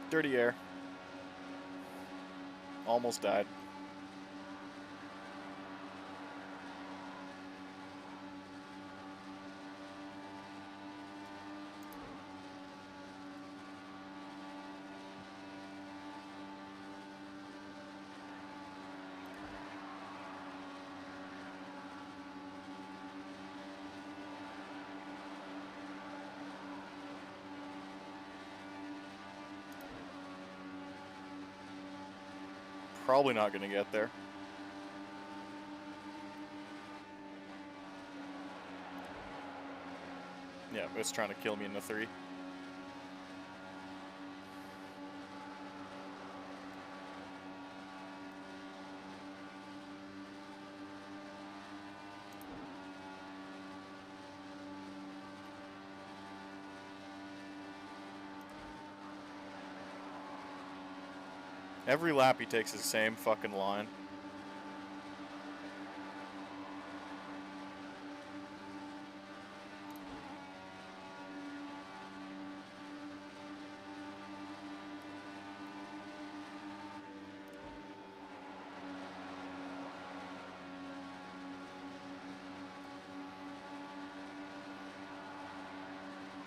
Dirty air. Almost died. probably not going to get there. Yeah, it's trying to kill me in the 3. Every lap he takes the same fucking line.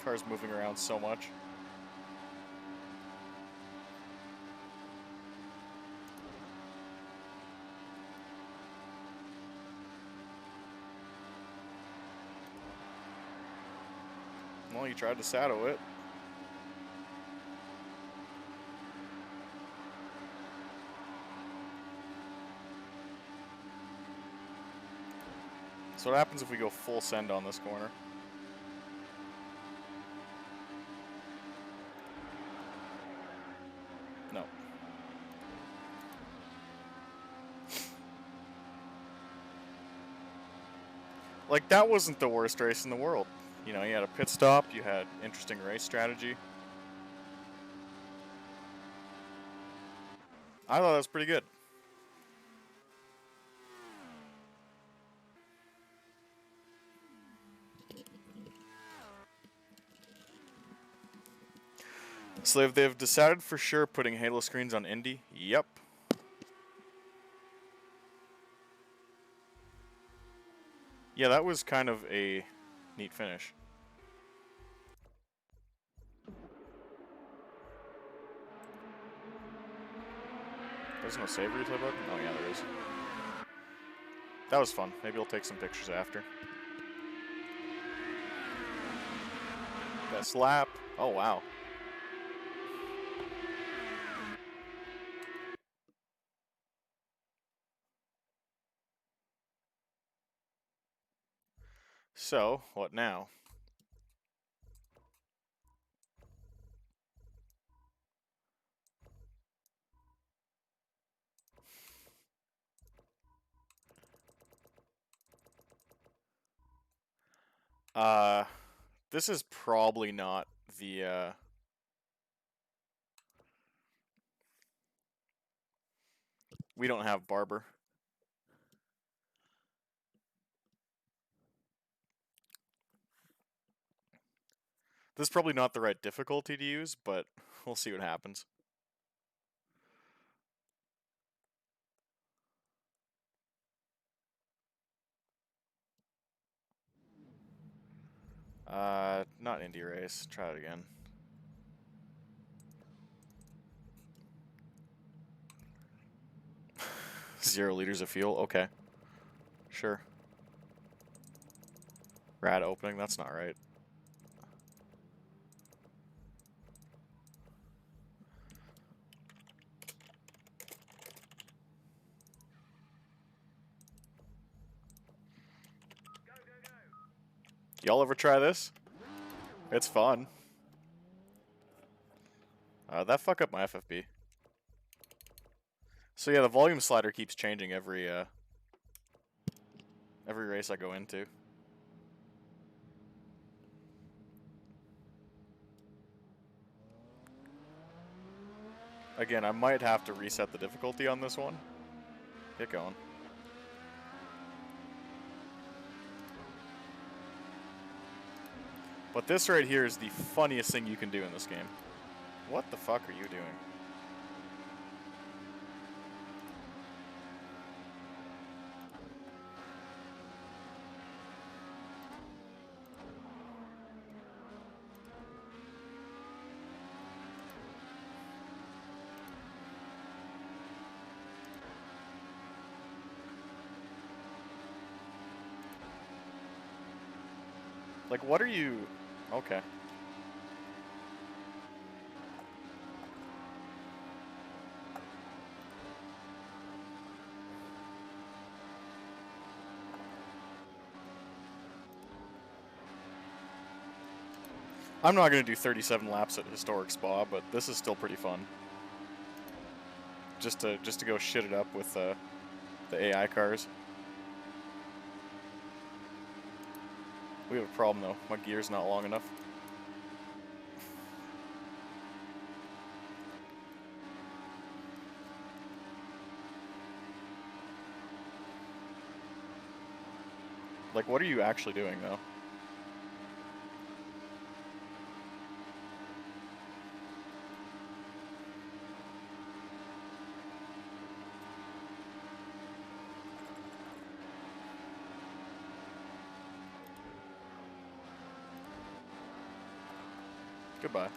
Car's moving around so much. Well, you tried to saddle it. So what happens if we go full send on this corner? No. Like, that wasn't the worst race in the world. You know, you had a pit stop, you had interesting race strategy. I thought that was pretty good. So they've decided for sure putting Halo screens on Indy? Yep. Yeah, that was kind of a neat finish. There's no save replay button? Oh yeah, there is. That was fun. Maybe I'll take some pictures after. Best lap. Oh wow. So, what now? This is probably not the, we don't have Barber. This is probably not the right difficulty to use, but we'll see what happens. Not Indy race. Try it again. Zero liters of fuel? Okay. Sure. Rad opening? That's not right. Y'all ever try this? It's fun. That fuck up my FFB. So yeah, the volume slider keeps changing every race I go into. Again, I might have to reset the difficulty on this one. Get going. But this right here is the funniest thing you can do in this game. What the fuck are you doing? Like, what are you... Okay. I'm not going to do 37 laps at Historic Spa, but this is still pretty fun. Just to go shit it up with the AI cars. We have a problem though. My gear's not long enough. Like, what are you actually doing though? Goodbye.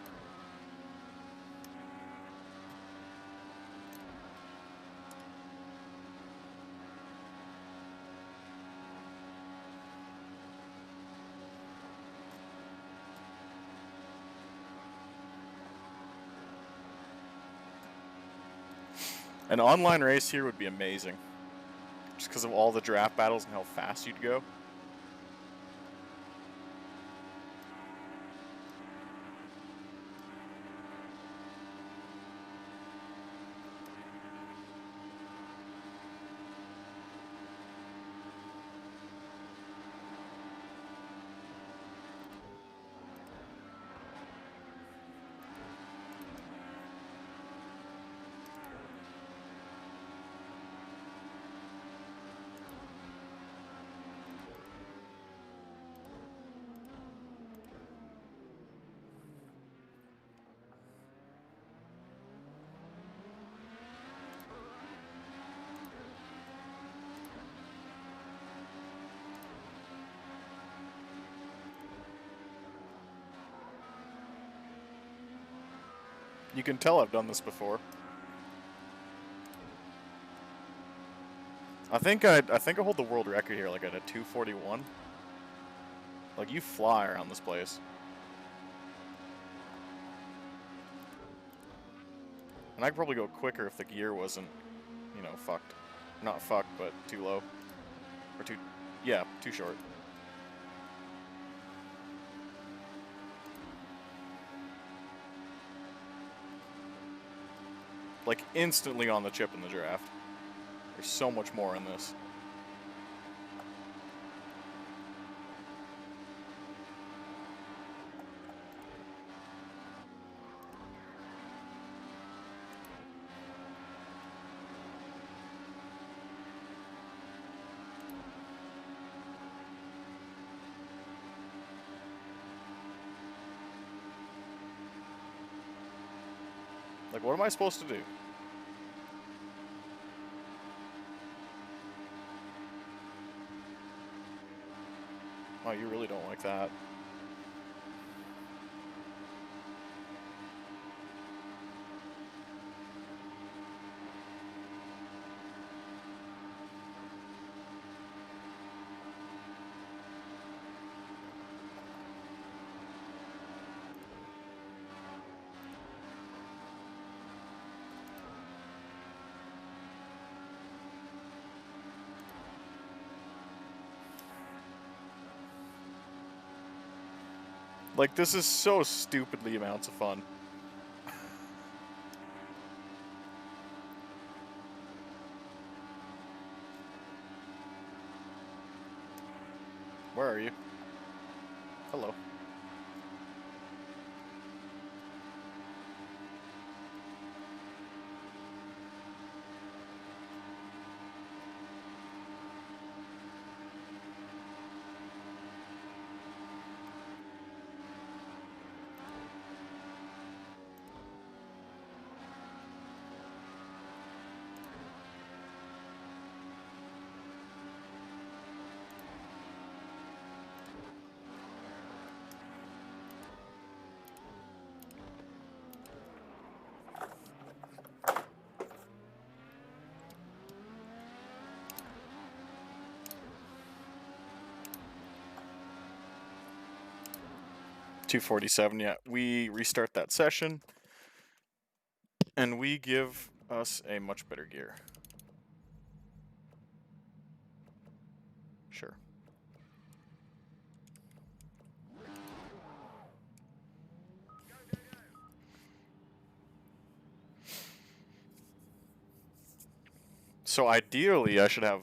An online race here would be amazing. Just because of all the draft battles and how fast you'd go. You can tell I've done this before. I think I hold the world record here, like at a 241. Like, you fly around this place. And I could probably go quicker if the gear wasn't, you know, fucked. Not fucked, but too low. Or too, yeah, too short. Like, instantly on the chip in the draft. There's so much more in this. Like, what am I supposed to do? Oh, you really don't like that. Like, this is so stupidly amounts of fun. Where are you? Hello. .247, yeah. We restart that session, and we give us a much better gear. Sure. So ideally, I should have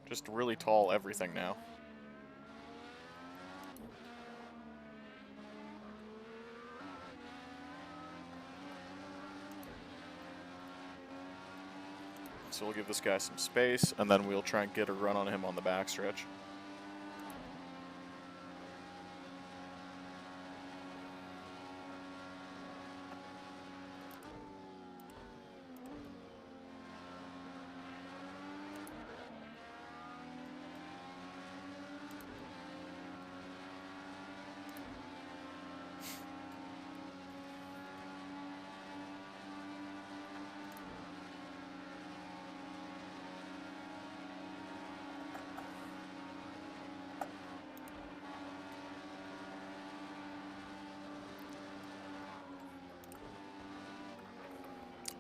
just really tall everything now. So we'll give this guy some space, and then we'll try and get a run on him on the backstretch.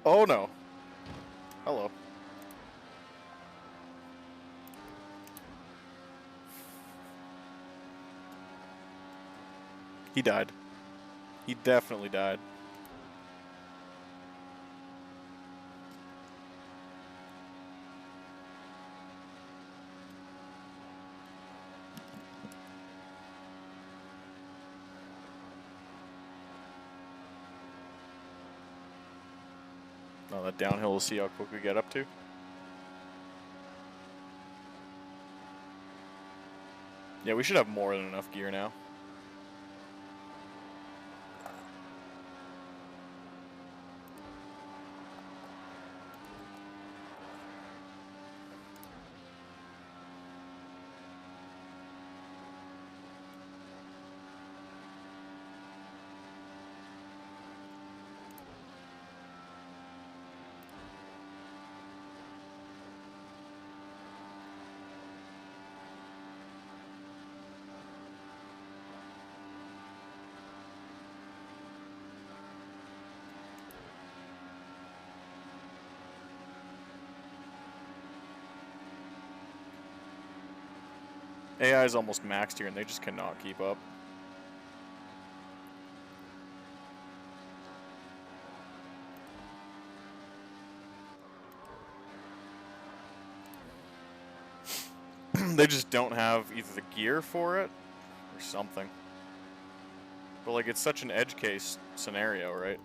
Oh no. Hello. He died. He definitely died. Now that downhill, we'll see how quick we get up to. Yeah, we should have more than enough gear now. AI is almost maxed here, and they just cannot keep up. They just don't have either the gear for it or something. But like, it's such an edge case scenario, right?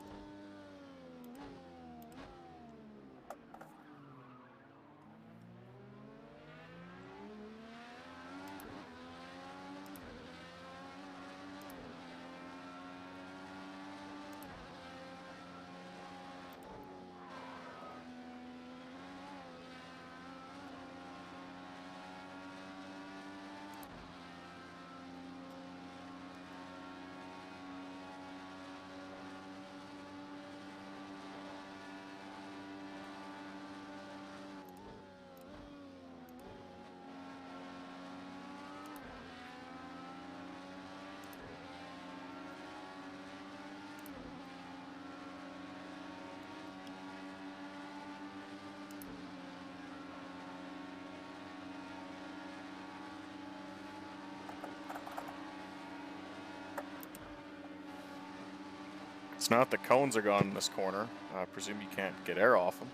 It's not the cones are gone in this corner. I presume you can't get air off them.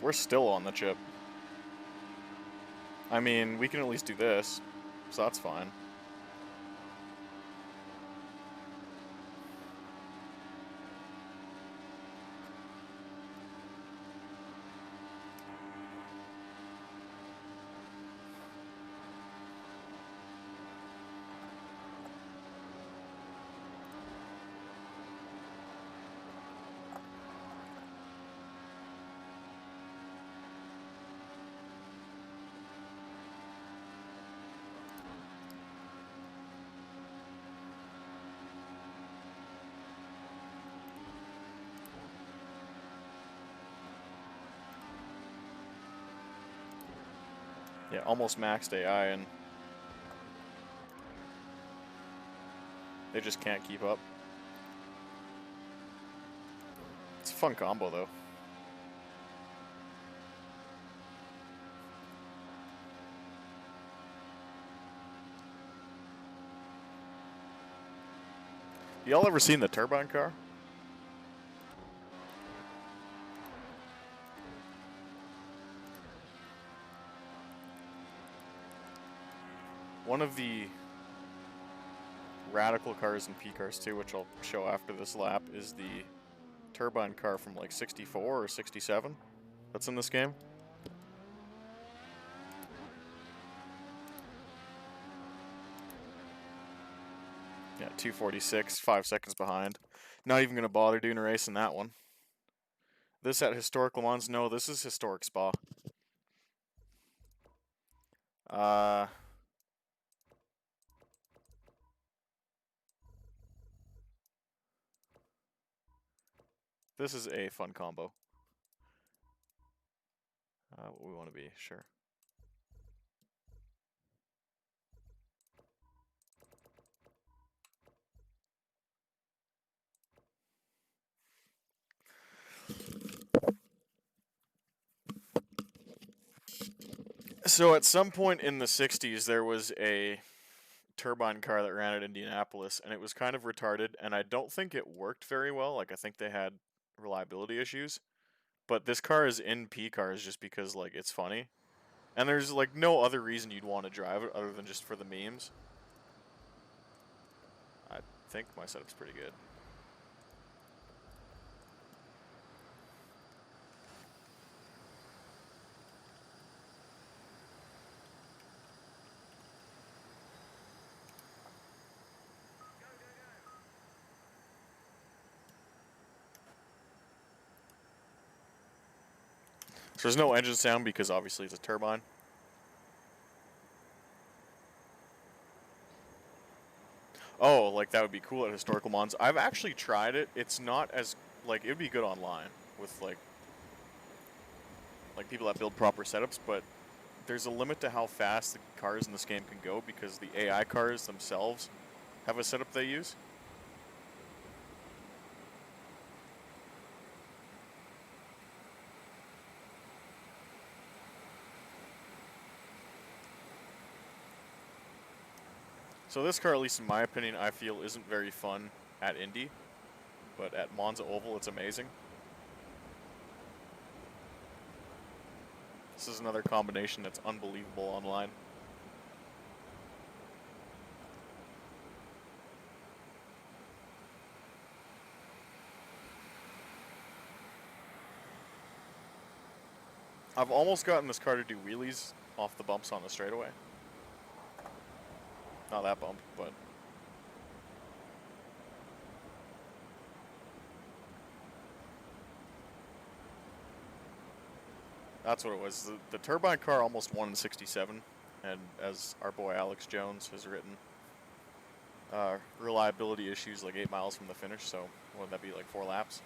We're still on the chip. I mean, we can at least do this, so that's fine. Yeah, almost maxed AI, and they just can't keep up. fun combo, though. Y'all ever seen the turbine car? One of the radical cars in P cars too, which I'll show after this lap, is the turbine car from like 64 or 67 that's in this game. Yeah, 246, 5 seconds behind. Not even going to bother doing a race in that one. This at Historic Le Mans? No, this is Historic Spa. This is a fun combo. What we want to be, sure. So at some point in the 60s, there was a turbine car that ran at Indianapolis, and it was kind of retarded, and I don't think it worked very well. Like, I think they had reliability issues. But this car is in P cars just because, like, it's funny. And there's, like, no other reason you'd want to drive it other than just for the memes. I think my setup's pretty good. So there's no engine sound because obviously it's a turbine. Oh, like that would be cool at Historical Mons. I've actually tried it. It's not as, like, it would be good online with, like people that build proper setups, but there's a limit to how fast the cars in this game can go because the AI cars themselves have a setup they use. So this car, at least in my opinion, I feel isn't very fun at Indy, but at Monza Oval, it's amazing. This is another combination that's unbelievable online. I've almost gotten this car to do wheelies off the bumps on the straightaway. Not that bump, but... That's what it was. The turbine car almost won in 67, and as our boy Alex Jones has written, reliability issues like 8 miles from the finish, so what would that be, like 4 laps?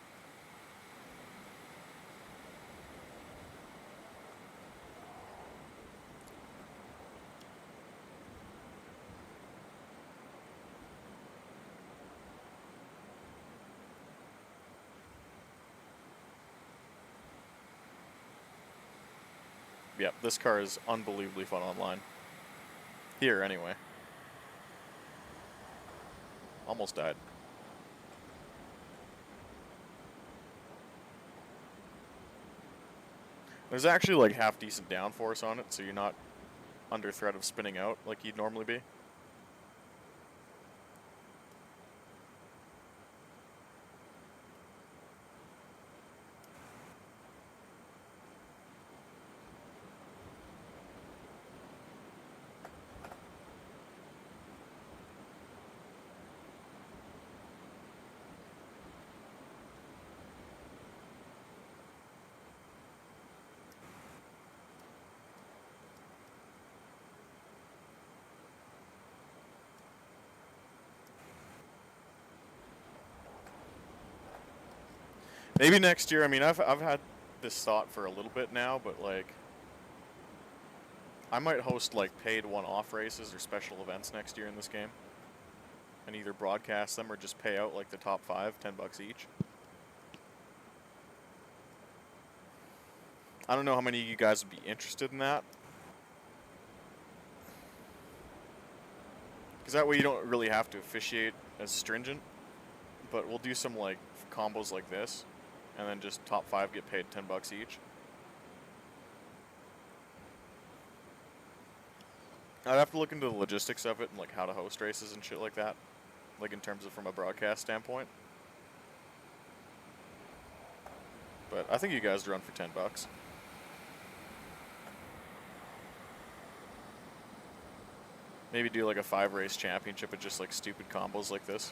Yep, this car is unbelievably fun online. Here, anyway. Almost died. There's actually like half decent downforce on it, so you're not under threat of spinning out like you'd normally be. Maybe next year. I mean, I've had this thought for a little bit now, but like, I might host like paid one-off races or special events next year in this game, and either broadcast them or just pay out like the top 5, $10 each. I don't know how many of you guys would be interested in that. Because that way you don't really have to officiate as stringent. But we'll do some like combos like this, and then just top 5 get paid $10 each. I'd have to look into the logistics of it and like how to host races and shit like that, like in terms of from a broadcast standpoint. But I think you guys would run for $10. Maybe do like a 5-race championship of just like stupid combos like this.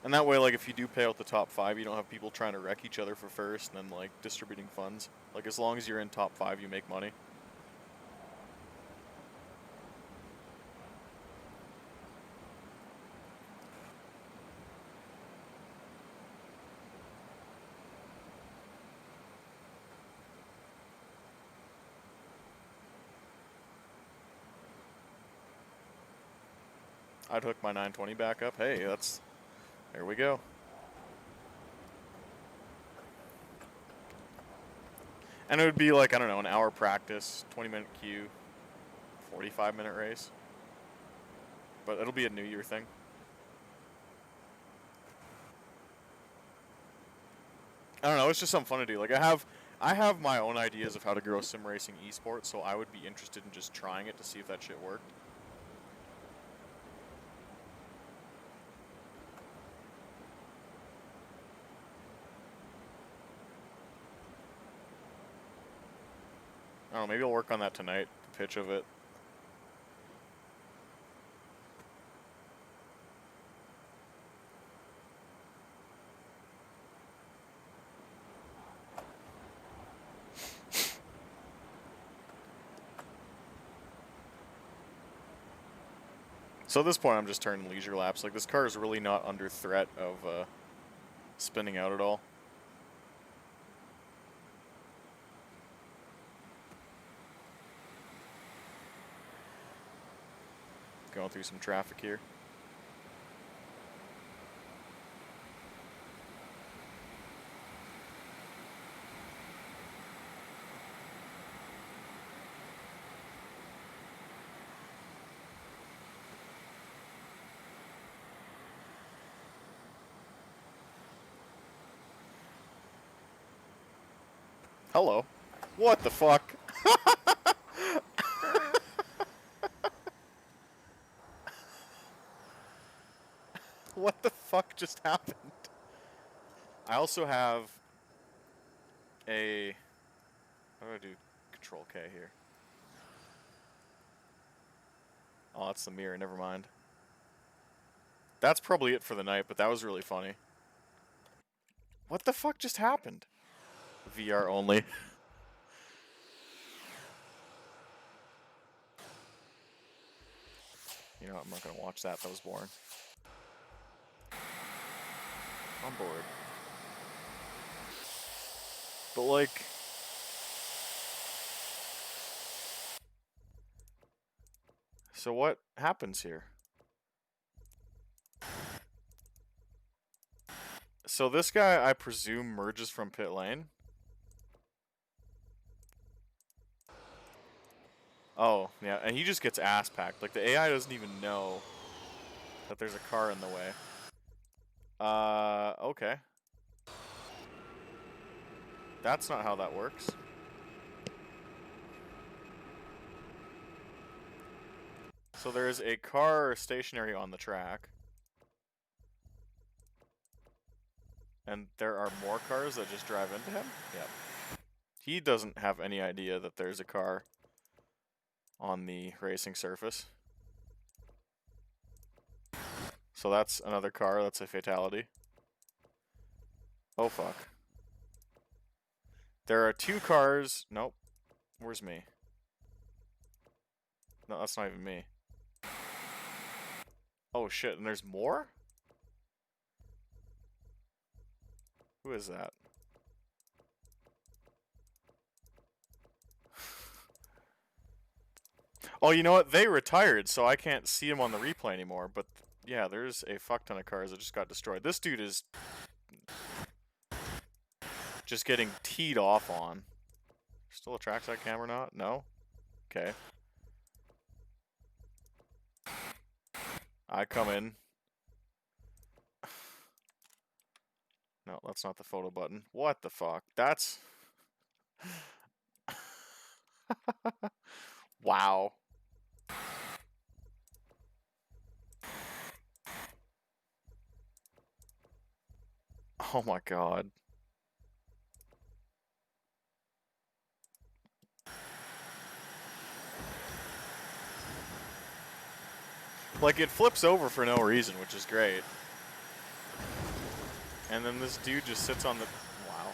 And that way, like, if you do pay out the top 5, you don't have people trying to wreck each other for first and then, like, distributing funds. Like, as long as you're in top 5, you make money. I'd hook my 920 back up. Hey, that's... There we go. And it would be like, I don't know, an hour practice, 20-minute queue, 45-minute race. But it'll be a New Year thing. I don't know, it's just something fun to do. Like, I have my own ideas of how to grow sim racing esports, so I would be interested in just trying it to see if that shit worked. I don't know, maybe I'll work on that tonight, the pitch of it. So at this point, I'm just turning leisure laps. Like, this car is really not under threat of spinning out at all. Going through some traffic here. Hello. What the fuck? What the fuck just happened? I also have a... How do I do Control K here? Oh, that's the mirror. Never mind. That's probably it for the night, but that was really funny. What the fuck just happened? VR only. You know what, I'm not gonna watch that. That was boring. On board. But like... So what happens here? So this guy, I presume, merges from pit lane. Oh, yeah, and he just gets ass packed. Like, the AI doesn't even know that there's a car in the way. Okay. That's not how that works. So there's a car stationary on the track. And there are more cars that just drive into him? Yep. He doesn't have any idea that there's a car on the racing surface. So that's another car, that's a fatality. Oh fuck. There are 2 cars. Nope. Where's me? No, that's not even me. Oh shit, and there's more? Who is that? Oh, you know what? They retired, so I can't see them on the replay anymore. But yeah, there's a fuck ton of cars that just got destroyed. This dude is just getting teed off on. Still a trackside camera not? No? Okay. I come in. No, that's not the photo button. What the fuck? That's... Wow. Oh my god. Like, it flips over for no reason, which is great. And then this dude just sits on the... Wow.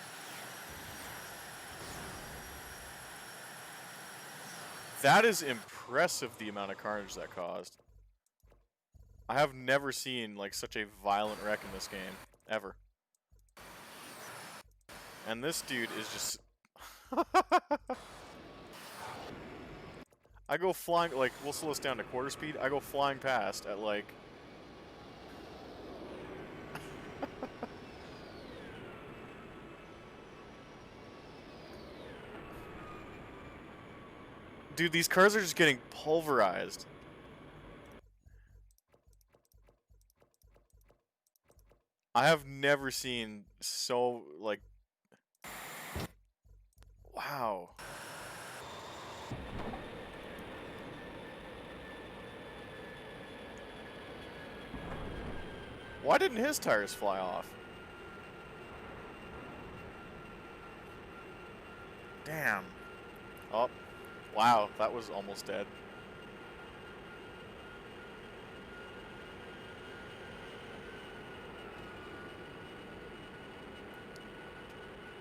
That is impressive, the amount of carnage that caused. I have never seen, like, such a violent wreck in this game. Ever. And this dude is just... I go flying, like, we'll slow this down to quarter speed. I go flying past at, like... Dude, these cars are just getting pulverized. I have never seen so, like... Wow. Why didn't his tires fly off? Damn. Oh. Wow, that was almost dead.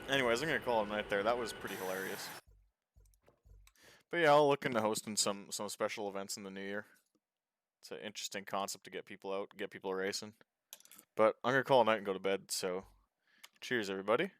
Anyways, I'm gonna call it a night there. That was pretty hilarious. But yeah, I'll look into hosting some special events in the new year. It's an interesting concept to get people out, get people racing. But I'm gonna call it a night and go to bed, so cheers everybody.